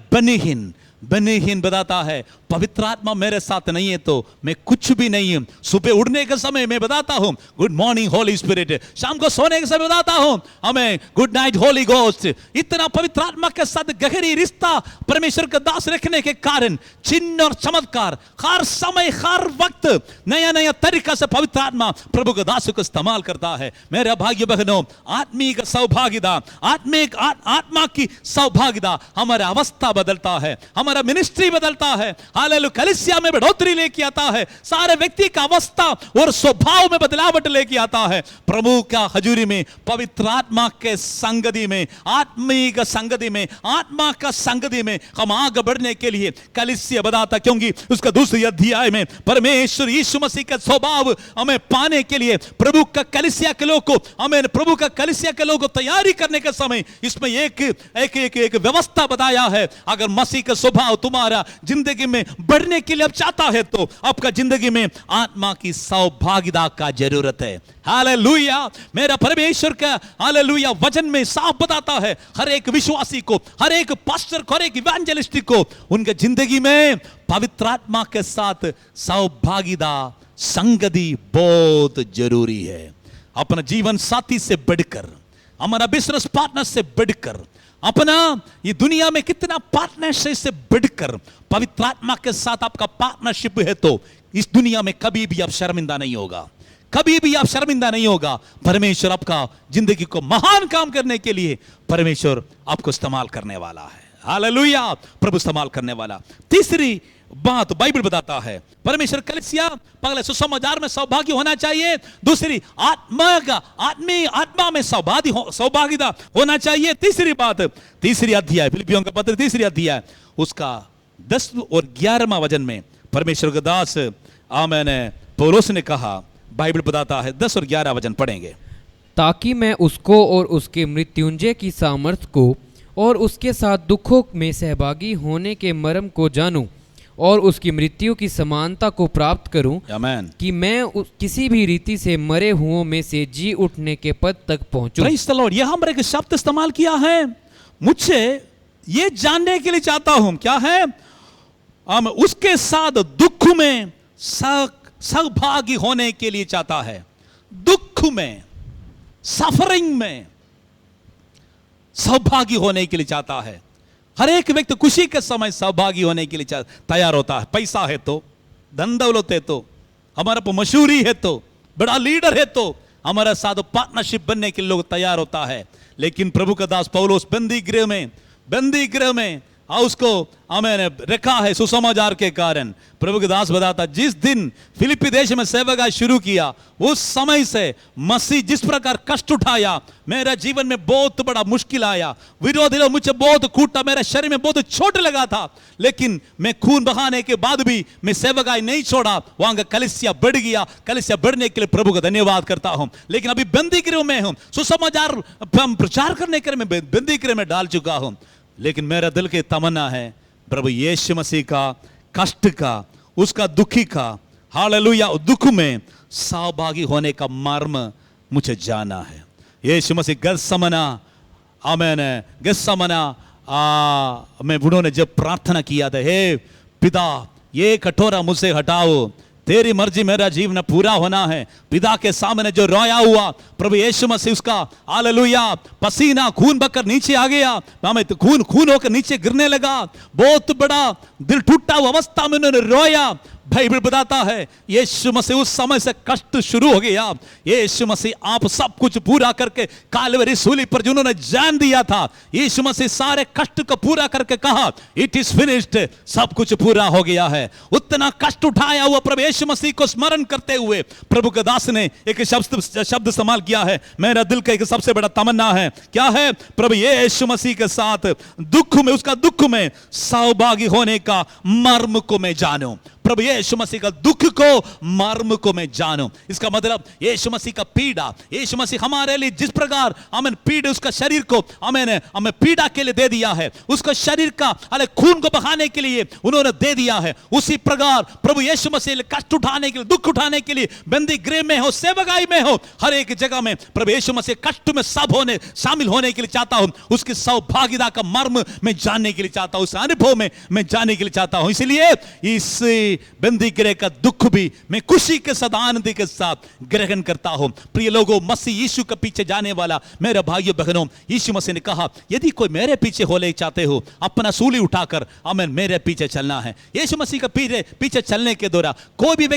बेनीहीन बताता है पवित्र आत्मा मेरे साथ नहीं है तो मैं कुछ भी नहीं हूं। सुबह उठने के समय मैं बताता हूं गुड मॉर्निंग होली स्पिरिट, शाम को सोने के समय बताता हूं हमें गुड नाइट होली गोस्ट। इतना पवित्र आत्मा के साथ गहरी रिश्ता परमेश्वर का दास रखने के कारण चिन्ह और चमत्कार हर समय हर वक्त नया नया तरीका से पवित्र आत्मा प्रभु के दास को इस्तेमाल करता है। मेरे भाग्य बहनों, आत्मिक सौभाग्यता, आत्मा की सौभाग्यता हमारा अवस्था बदलता है, हमारा मिनिस्ट्री बदलता है। हालेलुया। कलीसिया में बढ़ोतरी लेके आता है, सारे व्यक्ति का अवस्था और स्वभाव में बदलावट लेके आता है। प्रभु का हजूरी में पवित्र आत्मा के संगति में, आत्मिक संगति में, आत्मा का संगति में हम आगे बढ़ने के लिए कलीसिया बताता, क्योंकि उसका दूसरी अध्याय में परमेश्वर यीशु मसीह का स्वभाव हमें पाने के लिए प्रभु का कलीसिया के लोग को हमें प्रभु का कलीसिया के लोग को तैयारी करने के समय इसमें एक व्यवस्था बताया है। अगर मसीह का स्वभाव तुम्हारा जिंदगी में बढ़ने के लिए अब चाहता है तो आपका जिंदगी में आत्मा की सौभाग्यता का जरूरत है। हालेलुया। मेरा परमेश्वर का हालेलुया वचन में साफ बताता है हर एक विश्वासी को, हर एक पास्टर को, हर एक इवेंजलिस्ट को उनके जिंदगी में पवित्र आत्मा के साथ सौभाग्यता संगति बहुत जरूरी है। अपना जीवन साथी से बढ़कर, हमारा बिजनेस पार्टनर से बढ़कर, अपना ये दुनिया में कितना पार्टनरशिप से बढ़कर पवित्र आत्मा के साथ आपका पार्टनरशिप है तो इस दुनिया में कभी भी आप शर्मिंदा नहीं होगा, कभी भी आप शर्मिंदा नहीं होगा। परमेश्वर आपका जिंदगी को महान काम करने के लिए परमेश्वर आपको इस्तेमाल करने वाला है। हालेलुया। प्रभु इस्तेमाल करने वाला। तीसरी बात बाइबल बताता है परमेश्वर कलीसिया पहले सुसमाचार में सौभाग्य होना चाहिए, दूसरी आत्मा में सौभाग्यता होना चाहिए। तीसरी बात, तीसरी अध्याय फिलिपियों का पत्र तीसरी अध्याय उसका 10 और 11वां वचन में परमेश्वर के दास आमेन पौलुस ने कहा, बाइबल बताता है 10 और 11 वचन पढ़ेंगे। ताकि मैं उसको और उसके मृत्युंजय की सामर्थ को और उसके साथ दुखों में सहभागी होने के मर्म को जानूं और उसकी मृत्यु की समानता को प्राप्त करूं, आमेन, कि मैं किसी भी रीति से मरे हुओं में से जी उठने के पद तक पहुंचूं। Praise the Lord. यह हमने एक शब्द इस्तेमाल किया है, मुझे ये जानने के लिए चाहता हूं क्या है, हम उसके साथ दुख में सहभागी होने के लिए चाहता है। दुख में, सफरिंग में सहभागी होने के लिए चाहता है। हर एक व्यक्ति खुशी के समय सहभागी होने के लिए तैयार होता है। पैसा है तो, धन दौलत है तो, हमारा मशहूरी है तो, बड़ा लीडर है तो हमारा साथ पार्टनरशिप बनने के लिए लोग तैयार होता है। लेकिन प्रभु का दास पौलुस बंदी गृह में उसको हमें रखा है सुसमाचार के कारण। प्रभु के दास बताता जिस दिन फिलिपी देश में सेवकाई शुरू किया उस समय से मसीह जिस प्रकार कष्ट उठाया, मेरा जीवन में बहुत बड़ा मुश्किल आया, विरोधी लोग मुझे बहुत कूटा, मेरे शरीर में बहुत चोट लगा था, लेकिन मैं खून बहाने के बाद भी मैं सेवकाई नहीं छोड़ा। वहां का कलीसिया बढ़ गया। कलीसिया बढ़ने के लिए प्रभु का धन्यवाद करता हूं। लेकिन अभी बंदी गृह में हूं, सुसमाचार प्रचार करने के लिए मैं बंदी गृह में डाल चुका हूं। लेकिन मेरा दिल की तमन्ना है प्रभु यीशु मसीह का कष्ट का, उसका दुखी का, हालेलुया, दुख में सहभागी होने का मर्म मुझे जाना है। यीशु मसीह गत्समना में उन्होंने जब प्रार्थना किया था, हे पिता ये कटोरा मुझसे हटाओ, तेरी मर्जी मेरा जीवन पूरा होना है। पिता के सामने जो रोया हुआ प्रभु यीशु मसीह उसका हालेलुया पसीना खून बहकर नीचे आ गया, हमें तो खून होकर नीचे गिरने लगा। बहुत बड़ा दिल टूटा हुआ अवस्था में उन्होंने रोया। बाइबल बताता है यीशु मसीह उस समय से कष्ट शुरू हो गया। यीशु मसीह आप सब कुछ पूरा करके कालवरी सूली पर जिन्होंने जान दिया था, यीशु मसीह सारे कष्ट को पूरा करके कहा इट इज फिनिश्ड, सब कुछ पूरा हो गया है। उतना कष्ट उठाया हुआ प्रभु यीशु मसीह को स्मरण करते हुए प्रभु के दास ने एक शब्द इस्तेमाल किया है। मेरा दिल का एक सबसे बड़ा तमन्ना है, क्या है, प्रभु यीशु मसीह के साथ दुख में, उसका दुख में सहभागी होने का मर्म को मैं जानूं। प्रभु यीशु मसीह का दुख को, मर्म को मैं जानूं। इसका मतलब यीशु मसीह का पीड़ा, यीशु मसीह हमारे लिए जिस प्रकार हमें पीड़ा, उसका शरीर को हमें पीड़ा के लिए दे दिया है, उसका शरीर का खून को बहाने के लिए उन्होंने दे दिया है, उसी प्रकार प्रभु यीशु मसीह कष्ट उठाने के लिए, दुख उठाने के लिए, बंदी गृह में हो, सेवकाई में हो, हर एक जगह में प्रभु यीशु मसीह कष्ट में शामिल होने के लिए चाहता हूं। उसकी सौभाग्यता का मर्म मैं जानने के लिए चाहता हूं, उस अनुभव में मैं जानने के लिए चाहता हूं। इसलिए इस बंदी गृह का दुख भी मैं खुशी के साथ, आनंद के साथ ग्रहण करता हूं। प्रिय लोगों, मसीह यीशु के पीछे जाने वाला मेरे भाइयों बहनों, यीशु मसीह ने कहा यदि कोई मेरे पीछे होले चाहते हो, अपना सूली उठाकर हमें मेरे पीछे चलना है। यीशु मसीह के पीछे चलने के दौरान कोई भी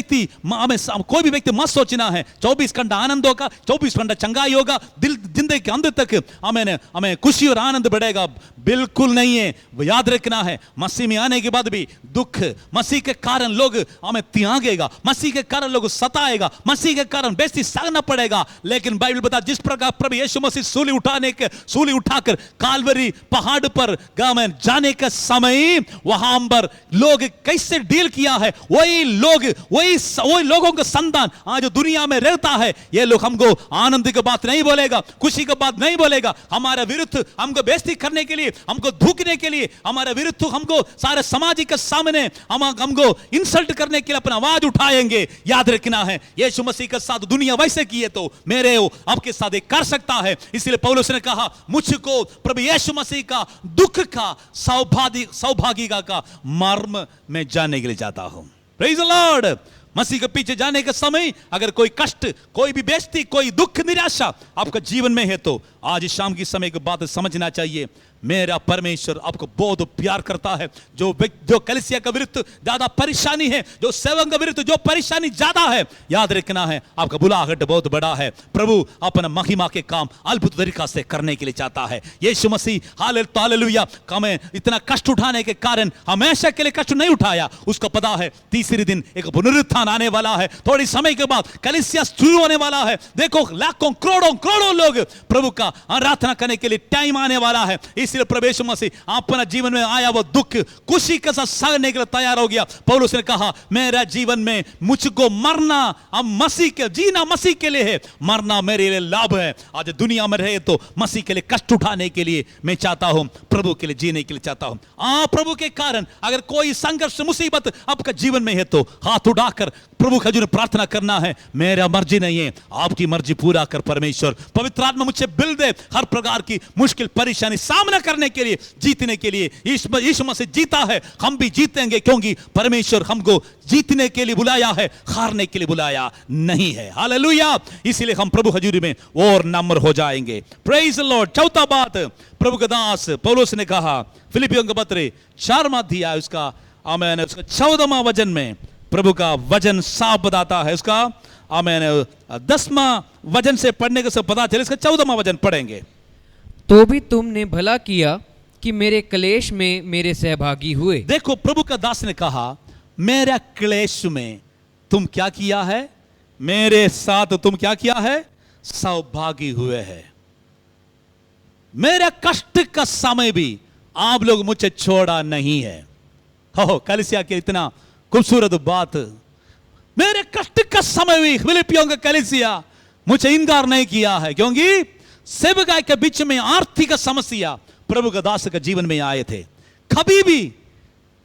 व्यक्ति मत सोचना है 24 घंटा आनंद होगा, 24 घंटा चंगाई होगा, जिंदगी के अंत तक हमें खुशी और आनंद बढ़ेगा। बिल्कुल नहीं है। याद रखना है मसीह में आने के बाद भी दुख, मसीह के कारण कारण लोग हमें त्यागेगा, मसीह के कारण लोग सताएगा, मसीह के कारण बेइज्जती सहना पड़ेगा। लेकिन बाइबल बता जिस प्रकार प्रभु यीशु मसीह सूली उठाकर काल्वरी पहाड़ पर जाने के समय वहां पर लोग कैसे डील किया है, वही लोगों का संतान आज दुनिया में रहता है। ये लोग हमको आनंद की बात नहीं बोलेगा, खुशी की बात नहीं बोलेगा, हमारे विरुद्ध हमको बेइज्जती करने के लिए, हमको धूकने के लिए, हमारे विरुद्ध हमको सारे समाज के सामने हमको इंसल्ट करने के लिए अपना आवाज उठाएंगे। याद रखना है यीशु मसीह के साथ दुनिया वैसे किए तो मेरे आपके साथ एक कर सकता है। इसलिए पौलुस ने कहा मुझको प्रभु यीशु मसीह का दुख का सौभाग्य का मर्म में जानने के लिए जाता हूं। Praise the Lord. मसीह के पीछे जाने के समय अगर कोई कष्ट, कोई भी बेइज्जती, कोई दुख, निराशा आपका जीवन में है तो आज शाम की समय की बात समझना चाहिए। मेरा परमेश्वर आपको बहुत प्यार करता है। जो कलीसिया के विरुद्ध ज्यादा परेशानी है, जो सेवक के विरुद्ध जो परेशानी ज्यादा है, याद रखना है आपका बुलाहट बहुत बड़ा है। प्रभु अपना महिमा के काम अद्भुत तरीका से करने के लिए चाहता है। यीशु मसीह हालेलुया हमें इतना कष्ट उठाने के कारण हमेशा के लिए कष्ट नहीं उठाया। उसको पता है तीसरे दिन एक पुनरुत्थान आने वाला है, थोड़ी समय के बाद कलीसिया शुरू होने वाला है। देखो लाखों करोड़ों लोग प्रभु का आराधना करने के लिए टाइम आने वाला है। इसलिए प्रभु यीशु मसीह अपना जीवन में आया वो दुख खुशी के साथ सहने के लिए तैयार हो गया। पौलुस ने कहा मेरा जीवन में मुझको मरना अब मसीह के, जीना मसीह के लिए है, मरना मेरे लिए लाभ है। आज दुनिया में रहे तो मसीह के लिए कष्ट उठाने के लिए मैं चाहता हूं, प्रभु के लिए जीने के लिए चाहता हूं। प्रभु के कारण अगर कोई संघर्ष मुसीबत आपका जीवन में है तो हाथ उठाकर प्रभु का जो प्रार्थना करना है, मेरा मर्जी नहीं है आपकी मर्जी पूरा कर परमेश्वर। पवित्र आत्मा मुझे बिल दे हर प्रकार की मुश्किल परेशानी सामना करने के लिए, जीतने के लिए। यीशु मसीह जीता है, हम भी जीतेंगे क्योंकि परमेश्वर हमको जीतने के लिए बुलाया है, हारने के लिए बुलाया नहीं है। हालेलुया। इसलिए हम प्रभु हजूरी में और नम्र हो जाएंगे। Praise the Lord. चौथा बात प्रभु का दास पौलुस ने कहा फिलिपियों के पत्र 4वां अध्याय उसका 14वां वचन में प्रभु का वचन साफ बताता है। उसका 10वां वचन से पढ़ने के सब पता चले, इसका 14वां वचन पढ़ेंगे। तो भी तुमने भला किया कि मेरे क्लेश में मेरे सहभागी हुए। देखो प्रभु का दास ने कहा मेरा क्लेश में तुम क्या किया है, मेरे साथ तुम क्या किया है, सहभागी हुए हैं। मेरा कष्ट का समय भी आप लोग मुझे छोड़ा नहीं है। हो कलीसिया के इतना खूबसूरत बात, मेरे कष्ट का समय भी फिलिपियों का कलीसिया मुझे इनकार नहीं किया है, क्योंकि सेवकाई के बीच में आर्थिक समस्या प्रभु का दास के जीवन में आए थे। कभी भी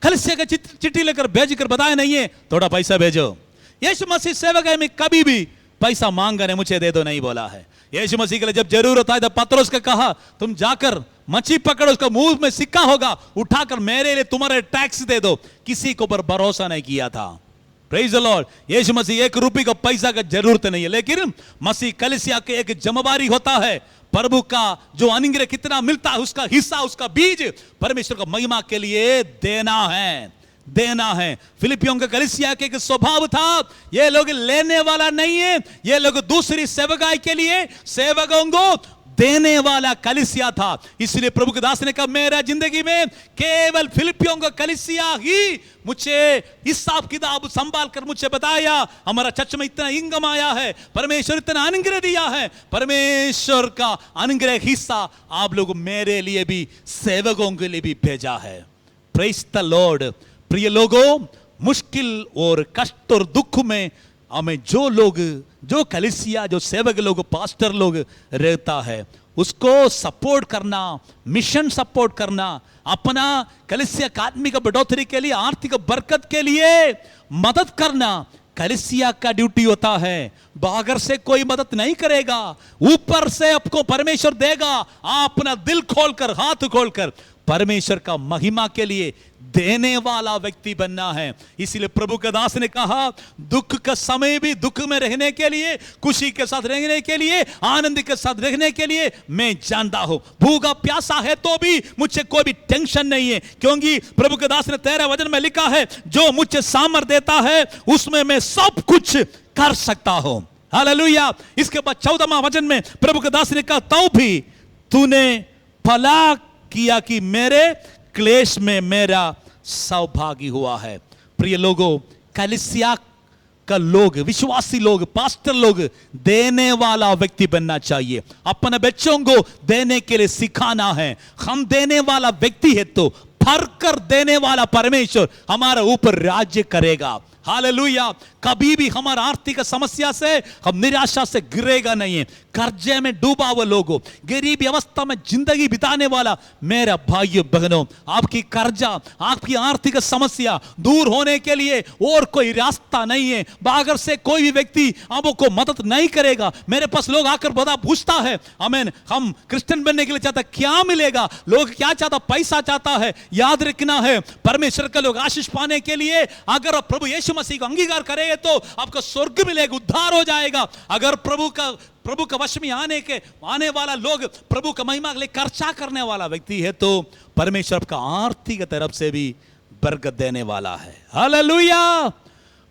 कलीसिया का चिट्ठी लेकर भेजकर बताया नहीं है थोड़ा पैसा भेजो। यीशु मसीह सेवकाई में कभी भी पैसा मांगा नहीं, मुझे दे दो नहीं बोला है। यीशु मसीह के लिए जब जरूरत आए तो पतरस को कहा तुम जाकर मच्छी पकड़ो, उसका मुंह में सिक्का होगा, उठाकर मेरे लिए तुम्हारे टैक्स दे दो। किसी को पर भरोसा नहीं किया था। Praise the lord. यीशु मसीह 1 रुपये का पैसा का जरूरत नहीं है, लेकिन मसीह कलीसिया के एक जिम्मेवारी होता है। प्रभु का जो अनुग्रह कितना मिलता है उसका हिस्सा, उसका बीज परमेश्वर को महिमा के लिए देना है। फिलिपियों के कलीसिया के एक स्वभाव था, ये लोग लेने वाला नहीं है, ये लोग दूसरी सेवकाई के लिए सेवकों को देने वाला कलीसिया था। इसलिए प्रभु के दास ने कहा मेरा जिंदगी में केवल फिलिपियों का कलीसिया ही मुझे हिसाब किताब संभाल कर मुझे बताया, हमारा चर्च में इतना इनकम आया है, परमेश्वर इतना अनुग्रह दिया है। परमेश्वर का अनुग्रह हिस्सा आप लोग मेरे लिए भी, सेवकों के लिए भी भेजा है। Praise the Lord. प्रिय लोगों, मुश्किल और कष्ट और दुख में हमें जो कलीसिया, जो सेवक लोग, पास्टर लोग रहता है, उसको सपोर्ट करना, मिशन सपोर्ट करना, अपना कलीसिया का आत्मिक बढ़ोतरी के लिए, आर्थिक बरकत के लिए मदद करना कलीसिया का ड्यूटी होता है। बाहर से कोई मदद नहीं करेगा, ऊपर से आपको परमेश्वर देगा। आप अपना दिल खोलकर, हाथ खोलकर परमेश्वर का महिमा के लिए देने वाला व्यक्ति बनना है। इसलिए प्रभु के दास ने कहा दुख का समय भी दुख में रहने के लिए, खुशी के साथ रहने के लिए, आनंद के साथ रहने के लिए मैं जानता हूं। भूखा प्यासा है तो भी मुझे कोई भी टेंशन नहीं है, क्योंकि प्रभु के दास ने 13 वचन में लिखा है जो मुझे सामर्थ देता है उसमें मैं सब कुछ कर सकता हूं। हालेलुया। इसके बाद 14वां वचन में प्रभु के दास ने कहा तो भी तूने भला किया कि मेरे क्लेश में मेरा सौभागी हुआ है। प्रिय लोगों, कलीसिया का लोग, विश्वासी लोग, पास्टर लोग देने वाला व्यक्ति बनना चाहिए। अपने बच्चों को देने के लिए सिखाना है। हम देने वाला व्यक्ति है तो भर कर देने वाला परमेश्वर हमारे ऊपर राज्य करेगा। हालेलुया। कभी भी हमारा आर्थिक समस्या से हम निराशा से गिरेगा नहीं है। कर्जे में डूबा हुआ लोगों, गरीबी अवस्था में जिंदगी बिताने वाला मेरा भाइयों बहनों, आपकी कर्जा, आपकी आर्थिक समस्या दूर होने के लिए और कोई रास्ता नहीं है। बाहर से कोई भी व्यक्ति आपको मदद नहीं करेगा। मेरे पास लोग आकर बड़ा पूछता है, आमीन, हम क्रिश्चियन बनने के लिए चाहता क्या मिलेगा? लोग क्या चाहता? पैसा चाहता है। याद रखना है, परमेश्वर के लोग आशीष पाने के लिए अगर प्रभु यीशु मसीह को अंगीकार करेंगे तो आपको स्वर्ग मिलेगा, उद्धार हो जाएगा। अगर प्रभु का वश में आने वाला लोग प्रभु का महिमा के लिए खर्चा करने वाला व्यक्ति है तो परमेश्वर आपका आर्थिक तरफ से भी बरकत देने वाला है। हालेलुया।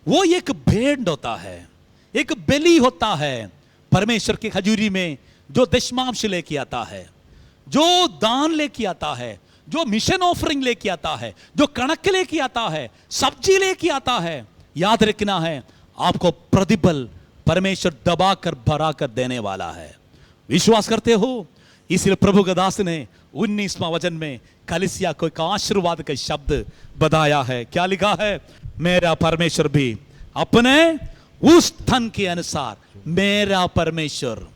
वो एक भेंट होता है, एक बलि होता है परमेश्वर की हजूरी में, जो दशमांश लेके आता है, जो दान लेके आता है, जो मिशन ऑफरिंग लेके आता है, जो कणक लेके आता है, सब्जी लेके आता है। याद रखना है, आपको प्रतिफल परमेश्वर दबा कर भरा कर देने वाला है। विश्वास करते हो? इसलिए प्रभु का दास ने 19वां वचन में कलीसिया को एक आशीर्वाद का शब्द बताया है। क्या लिखा है? मेरा परमेश्वर भी अपने उस धन के अनुसार, मेरा परमेश्वर,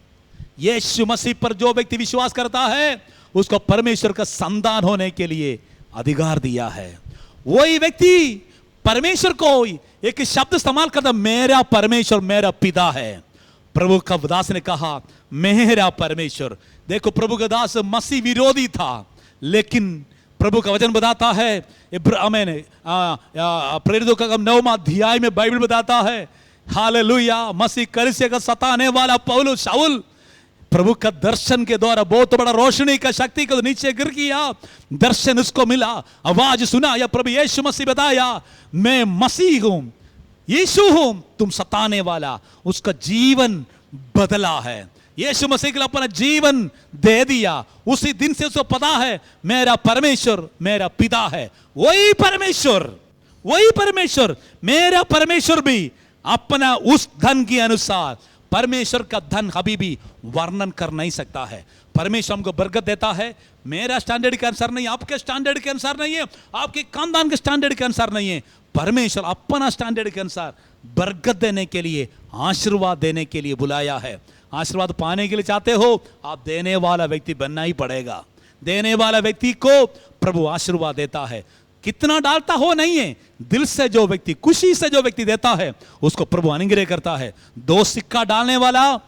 यीशु मसीह पर जो व्यक्ति विश्वास करता है उसको परमेश्वर का संतान होने के लिए अधिकार दिया है। वही व्यक्ति परमेश्वर को एक शब्द इस्तेमाल करता, मेरा परमेश्वर मेरा पिता है। प्रभु का दास ने कहा मेरा परमेश्वर। देखो, प्रभु का दास मसीह विरोधी था, लेकिन प्रभु का वचन बताता है, प्रेरितों का 9वां अध्याय में बाइबल बताता है, हालेलुया, मसीह कलीसिया का सताने वाला पौलुस शाऊल प्रभु का दर्शन के द्वारा बहुत बड़ा रोशनी का शक्ति को नीचे गिर गया। दर्शन उसको मिला, आवाज सुना, या प्रभु यीशु मसीह बताया, मैं मसीह हूं, यीशु हूं तुम सताने वाला। उसका जीवन बदला है। यीशु मसीह के लिए अपना जीवन दे दिया। उसी दिन से उसको पता है मेरा परमेश्वर मेरा पिता है। वही परमेश्वर मेरा परमेश्वर भी अपना उस धन के अनुसार, परमेश्वर का धन कभी भी वर्णन कर नहीं सकता है। परमेश्वर हमको बरकत देता है, मेरा स्टैंडर्ड के अनुसार नहीं, आपके स्टैंडर्ड के अनुसार नहीं है, आपके खानदान के स्टैंडर्ड के अनुसार नहीं है। परमेश्वर अपना स्टैंडर्ड के अनुसार बरकत देने के लिए, आशीर्वाद देने के लिए बुलाया है। आशीर्वाद पाने के लिए चाहते हो, आप देने वाला व्यक्ति बनना ही पड़ेगा। देने वाला व्यक्ति को प्रभु आशीर्वाद देता है। कितना डालता हो नहीं है, दिल से जो व्यक्ति, खुशी से जो व्यक्ति देता है उसको प्रभु अनुग्रह करता है। 2 सिक्का डालने वाला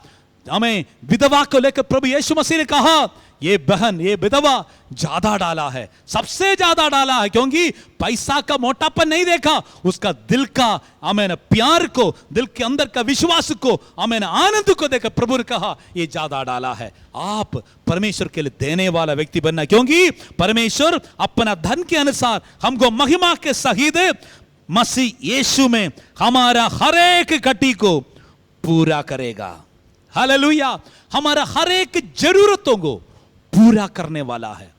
हमें विधवा को लेकर प्रभु यीशु मसीह ने कहा, ये बहन, ये विधवा ज्यादा डाला है, सबसे ज्यादा डाला है, क्योंकि पैसा का मोटापन नहीं देखा, उसका दिल का हमें प्यार को, दिल के अंदर का विश्वास को, हमें आनंद को देखकर प्रभु ने कहा ये ज्यादा डाला है। आप परमेश्वर के लिए देने वाला व्यक्ति बनना, क्योंकि परमेश्वर अपना धन के अनुसार हमको महिमा के सहित मसीह यीशु में हमारा हर एक घटी को पूरा करेगा। हालेलुया। हमारा हर एक जरूरतों को पूरा करने वाला है,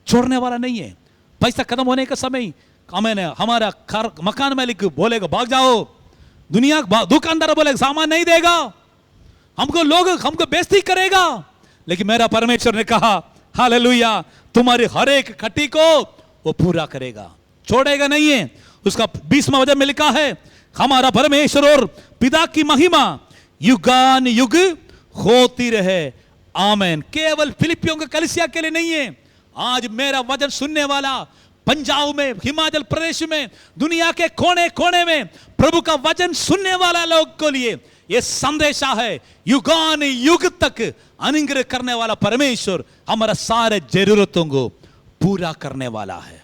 छोड़ने वाला नहीं है। पैसा खत्म होने का समय हमारा मकान मालिक बोलेगा भाग जाओ, दुकानदार बोलेगा सामान नहीं देगा, हमको बेइज्जती करेगा, लेकिन मेरा परमेश्वर ने कहा हालेलुया, तुम्हारी हर एक खटी को वो पूरा करेगा, छोड़ेगा नहीं है। उसका 20वां वचन में लिखा है, हमारा परमेश्वर और पिता की महिमा युगान युग होती रहे, आमेन। केवल फिलिपियों के कलीसिया के लिए नहीं है, आज मेरा वचन सुनने वाला पंजाब में, हिमाचल प्रदेश में, दुनिया के कोने कोने में प्रभु का वचन सुनने वाला लोग के लिए यह संदेशा है, युगान युग तक अनुग्रह करने वाला परमेश्वर हमारा सारे जरूरतों को पूरा करने वाला है।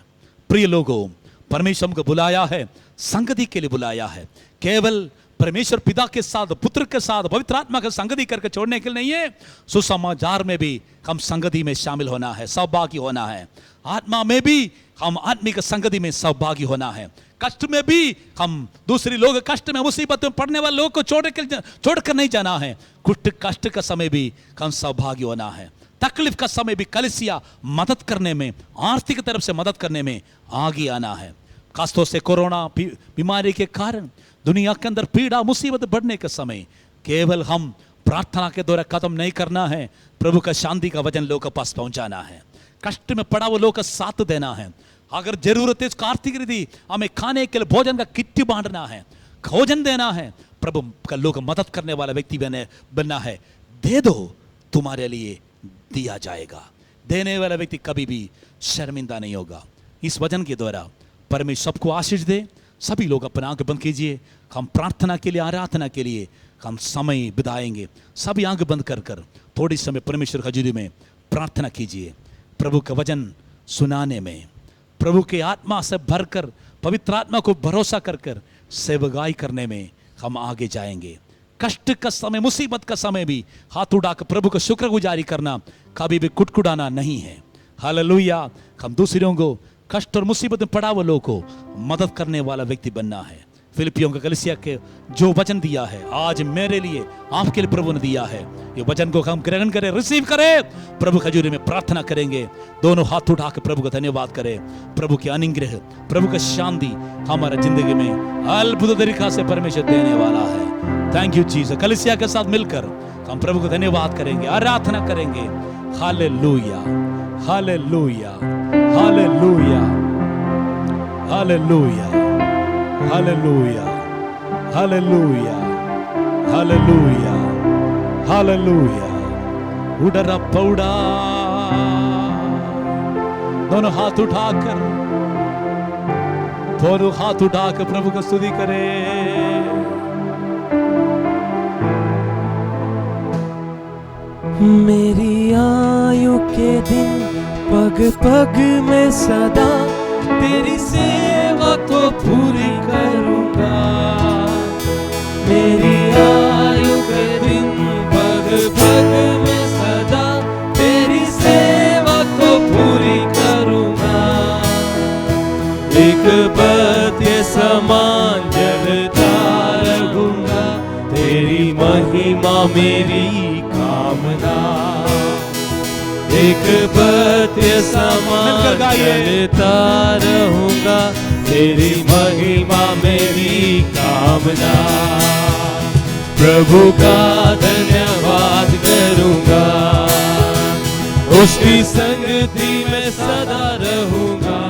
प्रिय लोगों, परमेश्वर हमको बुलाया है, संगति के लिए बुलाया है। केवल परमेश्वर पिता के साथ, पुत्र के साथ, पवित्र आत्मा के संगति करके छोड़ने के लिए नहीं है, सुसमाचार में भी हम संगति में शामिल होना है, सहभागी होना है। आत्मा में भी हम आत्मिक संगति में सहभागी होना है। कष्ट में भी हम दूसरे लोग कष्ट में, मुसीबत में पड़ने वाले लोग को छोड़कर नहीं जाना है। कष्ट का समय भी हम सहभागी होना है। तकलीफ का समय भी कलीसिया मदद करने में, आर्थिक तरफ से मदद करने में आगे आना है। खासतौर से कोरोना बीमारी के कारण दुनिया के अंदर पीड़ा मुसीबत बढ़ने के समय केवल हम प्रार्थना के द्वारा खत्म नहीं करना है, प्रभु का शांति का वचन लोगों के पास पहुंचाना है, कष्ट में पड़ा हुआ लोगों का साथ देना है। अगर जरूरत है उसको आर्थिक रीति हमें खाने के लिए भोजन का किट बांटना है, भोजन देना है, प्रभु का लोग मदद करने वाला व्यक्ति बनना है। दे दो, तुम्हारे लिए दिया जाएगा। देने वाला व्यक्ति कभी भी शर्मिंदा नहीं होगा। इस वचन के द्वारा परमेश्वर सबको आशीष दे। सभी लोग अपना आंख बंद कीजिए। हम प्रार्थना के लिए, आराधना के लिए हम समय बिताएंगे। सभी आंख बंद कर कर थोड़ी समय परमेश्वर हजूरी में प्रार्थना कीजिए। प्रभु का वचन सुनाने में, प्रभु के आत्मा से भरकर, पवित्र आत्मा को भरोसा कर कर सेवकाई करने में हम आगे जाएंगे। कष्ट का समय, मुसीबत का समय भी हाथ उठाकर प्रभु का शुक्रगुजारी करना, कभी भी कुटकुटाना नहीं है। हालेलुया। हम दूसरों को, कष्ट और मुसीबत में पड़ा हुआ लोगों को मदद करने वाला व्यक्ति बनना है। फिलिपियों के कलीसिया के जो वचन दिया है आज मेरे लिए, आपके लिए प्रभु ने दिया है, ये वचन को हम ग्रहण करें, रिसीव करें। प्रभु खजूरी में प्रार्थना करेंगे, दोनों हाथ उठाकर प्रभु का धन्यवाद करें। प्रभु की अनुग्रह, प्रभु का शांति हमारा जिंदगी में अद्भुत तरीका से परमेश्वर देने वाला है। Thank you Jesus. कलीसिया के साथ मिलकर हम प्रभु को धन्यवाद करेंगे, आराधना करेंगे। Hallelujah, hallelujah, hallelujah, hallelujah, hallelujah, hallelujah, hallelujah, hallelujah. उडरा पौड़ा, दोनों हाथ उठाकर, दोनों हाथ उठाकर प्रभु का स्तुति करें। मेरी आयु के दिन पग पग में सदा तेरी सेवा को पूरी करूंगा। मेरी आयु के दिन पग पग में सदा तेरी सेवा को पूरी करूंगा। एक पत्य समान जलता रहूंगा, तेरी महिमा मेरी कामना। एक पत्य समान जलता रहूंगा, तेरी महिमा मेरी कामना। प्रभु का धन्यवाद करूंगा, उसकी संगति में सदा रहूंगा।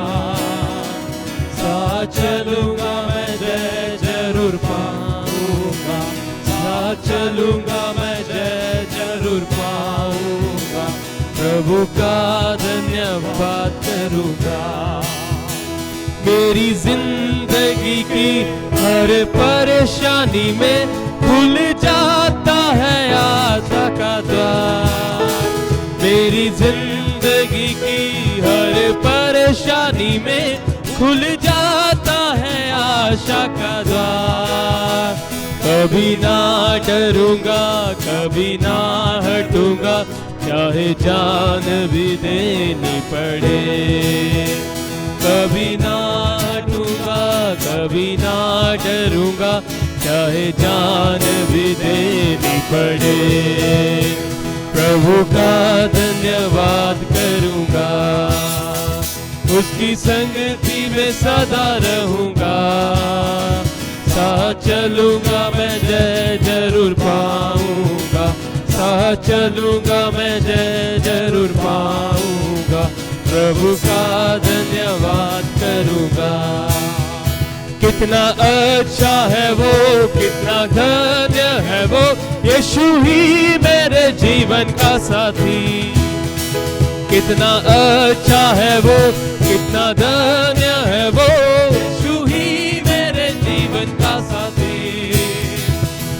साथ चलूंगा मैं, जय जरूर पाऊंगा। साथ चलूंगा मैं, जय जरूर पाऊंगा। प्रभु का धन्यवाद करूंगा। मेरी जिंदगी की हर परेशानी में खुल जाता है आशा का द्वार। मेरी जिंदगी की हर परेशानी में खुल जाता है आशा का द्वार। कभी ना डरूंगा, कभी ना हटूंगा, चाहे जान भी देनी पड़े। कभी ना हटूंगा, कभी ना डरूंगा, चाहे जान भी देनी पड़े। प्रभु का धन्यवाद करूंगा, उसकी संगति में सदा रहूंगा। साथ चलूंगा मैं, जय जरूर पाऊंगा। साथ चलूंगा मैं, जय जरूर पाऊंगा। प्रभु का धन्यवाद करूंगा। कितना अच्छा है वो, कितना धन्य है वो, यीशु ही मेरे जीवन का साथी। कितना अच्छा है वो, कितना धन्य है वो, यीशु ही मेरे जीवन का साथी।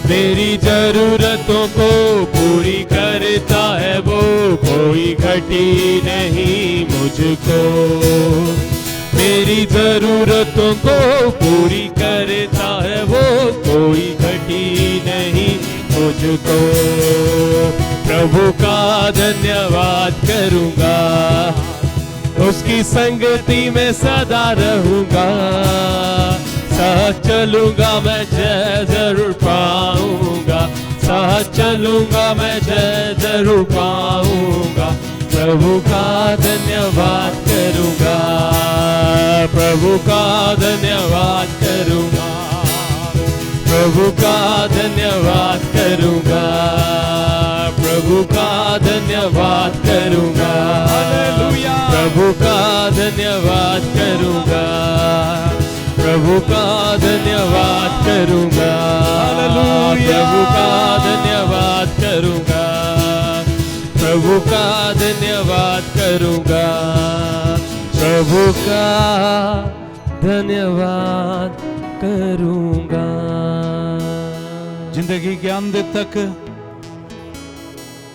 मेरी जरूरतों को पूरी करता है वो, कोई घटी नहीं मुझको। मेरी जरूरतों को पूरी करता है वो, कोई घटी नहीं मुझको। प्रभु का धन्यवाद करूंगा, उसकी संगति में सदा रहूंगा। साथ चलूंगा मैं, जय जरूर पाऊंगा। साथ चलूंगा मैं, जय जरूर पाऊंगा। प्रभु का धन्यवाद करूंगा। प्रभु का धन्यवाद करूंगा, प्रभु का धन्यवाद करूंगा, प्रभु का धन्यवाद करूंगा, हालेलुया। प्रभु का धन्यवाद करूंगा, प्रभु का धन्यवाद करूंगा, हालेलुया। प्रभु का धन्यवाद करूंगा, प्रभु का धन्यवाद करूंगा, प्रभु का धन्यवाद करूंगा। जिंदगी के अंत तक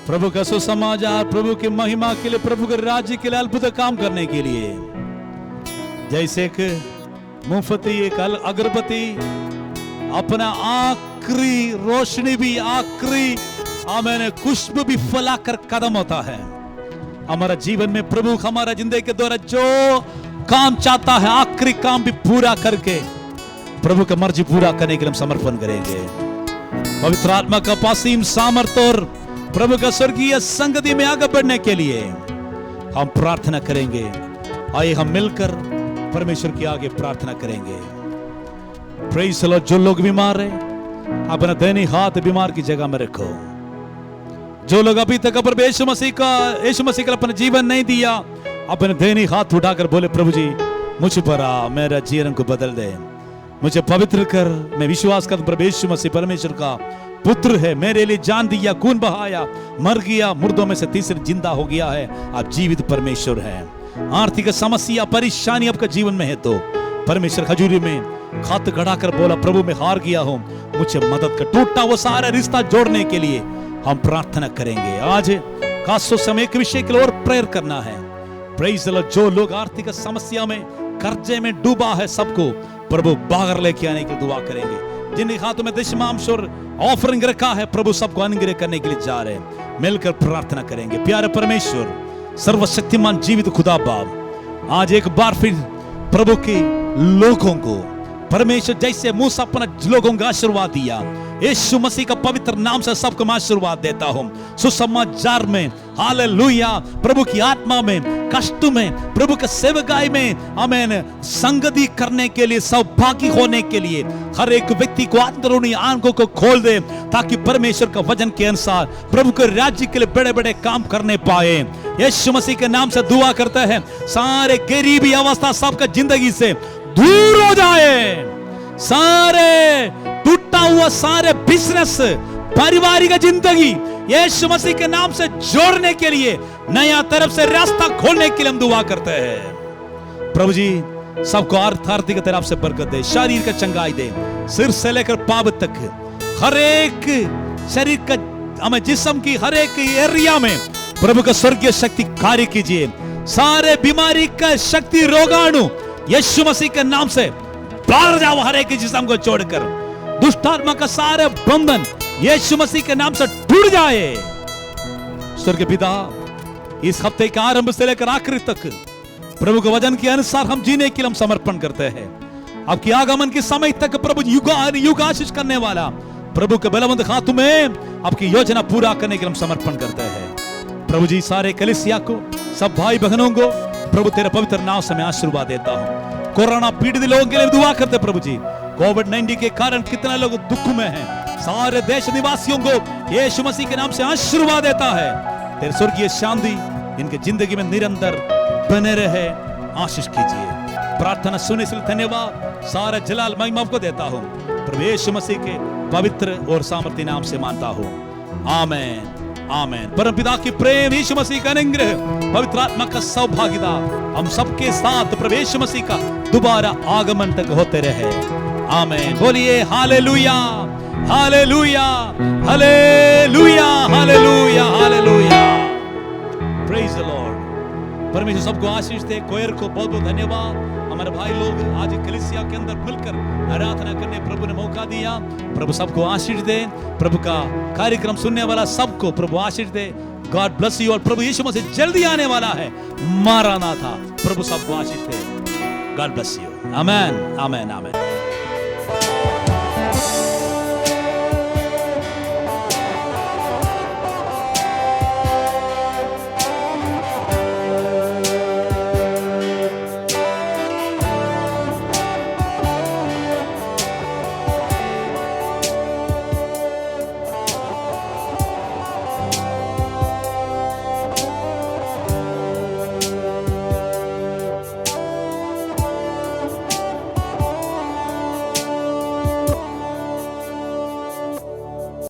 प्रभु का सुसमाचार, प्रभु की महिमा के लिए, प्रभु के राज्य के लिए अद्भुत काम करने के लिए, जैसे एक मूंगफली, एक अगरबत्ती अपना आखिरी रोशनी भी, आखिरी आमेन खुशबू भी फैलाकर कदम होता है। हमारा जीवन में प्रभु हमारा जिंदगी के द्वारा जो काम चाहता है, आखिरी काम भी पूरा करके प्रभु का मर्जी पूरा करने के लिए हम समर्पण करेंगे। पवित्र आत्मा का पासीम सामर्थ्य और प्रभु का स्वर्गीय संगति में आगे बढ़ने के लिए हम प्रार्थना करेंगे। आइए हम मिलकर परमेश्वर के आगे प्रार्थना करेंगे। Praise the Lord. जो लोग बीमार हैं अपना दैनिक हाथ बीमार की जगह में रखो। जो लोग अभी तक प्रभु यीशु मसीह का अपना जीवन नहीं दिया, अपने दैनिक हाथ उठाकर बोले, प्रभु जी मुझ पर आ, मेरा जीवन को बदल दे, मुझे पवित्र कर। मैं विश्वास करता हूं प्रभु यीशु मसीह परमेश्वर का पुत्र है, मेरे लिए जान दिया, खून बहाया, मर गया, मुर्दों में से तीसरे जिंदा हो गया है, आप जीवित परमेश्वर हैं। आर्थिक समस्या परेशानी आपका जीवन में है तो परमेश्वर हजूरी में हाथ गढ़ाकर बोला, प्रभु मैं हार गया हूं, मुझे मदद कर। टूटा वो सारा रिश्ता जोड़ने के लिए हम प्रार्थना करेंगे। आज खासो समय एक विषय के लिए और प्रेयर करना है। Praise the Lord. जो लोग आर्थिक समस्या में, कर्जे में डूबा है, सबको प्रभु बाहर लेके आने की दुआ करेंगे। जिन हाथों में दशमांश और ऑफरिंग रखा है, प्रभु सबको अनुग्रह करने के लिए जा रहे हैं। मिलकर प्रार्थना करेंगे। प्यारे परमेश्वर, सर्वशक्तिमान जीवित खुदा बाप, आज एक बार फिर प्रभु के लोगों को परमेश्वर जैसे मूसा अपना लोगों का आशीर्वाद दिया, यीशु मसीह का पवित्र नाम से सबको मैं आशीर्वाद देता हूं। सुसमाचार में, हालेलुया, प्रभु की आत्मा में, कष्ट में, प्रभु के सेवकाई में, आमीन, संगति करने के लिए, सौभाग्य होने के लिए हर एक व्यक्ति को अंदरूनी आंखों को खोल दे, ताकि परमेश्वर का वचन के अनुसार प्रभु के राज्य के लिए बड़े बड़े काम करने पाए। यीशु मसीह के नाम से दुआ करते हैं, सारे गरीबी अवस्था सबका जिंदगी से दूर हो जाए, सारे टूटा हुआ सारे बिजनेस, पारिवारिक जिंदगी यीशु मसीह के नाम से जोड़ने के लिए, नया तरफ से रास्ता खोलने के लिए हम दुआ करते हैं। प्रभु जी सबको आर्थिक तरफ से बरकत दे, शरीर का चंगाई दे, सिर से लेकर पांव तक हर एक शरीर का, हमें जिस्म की हर एक एरिया में प्रभु का स्वर्गीय शक्ति कार्य कीजिए। सारे बीमारी का शक्ति, रोगाणु यीशु मसीह के नाम से बाहर जाओ, हर एक जिस्म को छोड़कर दुष्ट आत्मा का सारे बंधन यीशु मसीह के नाम से टूट जाए। स्वर्गीय पिता, इस हफ्ते के आरंभ से लेकर आखिर तक प्रभु के वचन के अनुसार हम जीने के लिए हम समर्पण करते हैं। आपकी आगमन के समय तक प्रभु युग आशीष करने वाला प्रभु के बलवंत हाथों में आपकी योजना पूरा करने के लिए हम समर्पण करते हैं। प्रभु जी सारे कलीसिया को, सब भाई बहनों को प्रभु तेरे पवित्र नाम से मैं आशीर्वाद देता हूं। कोरोना पीड़ित लोगों के लिए दुआ करते प्रभु जी, कोविड-19 के कारण कितने लोग दुख में हैं, सारे देश निवासियों को यीशु मसीह के नाम से आशीर्वाद देता है। तेरे स्वर्गीय शांति इनके जिंदगी में निरंतर बने रहे, आशीष कीजिए। प्रार्थना सुनने के लिए धन्यवाद, सारा जलाल महिमा आपको देता हूं, प्रभु यीशु मसीह के पवित्र और सामर्थ्य नाम से मानता हूं, आमीन आमीन। परमपिता की प्रेम, यीशु मसीह का अनुग्रह, पवित्र आत्मा का सौभाग्यता हम सबके साथ प्रभु यीशु मसीह का दोबारा आगमन तक होते रहे, आमीन। बोलिए hallelujah hallelujah hallelujah hallelujah hallelujah. Praise the Lord. परमेश्वर सबको आशीष दे। कोयर को बहुत बहुत धन्यवाद। हमारे भाई लोग आज कलीसिया के अंदर मिलकर आराधना करने प्रभु ने मौका दिया। प्रभु सबको आशीष दे। प्रभु का कार्यक्रम सुनने वाला सबको प्रभु आशीष दे। God bless you. और प्रभु यीशु मसीह जल्दी आने वाला है, मारानाथा। प्रभु सबको आशीष दे। God bless you. आमेन आमेन आमेन।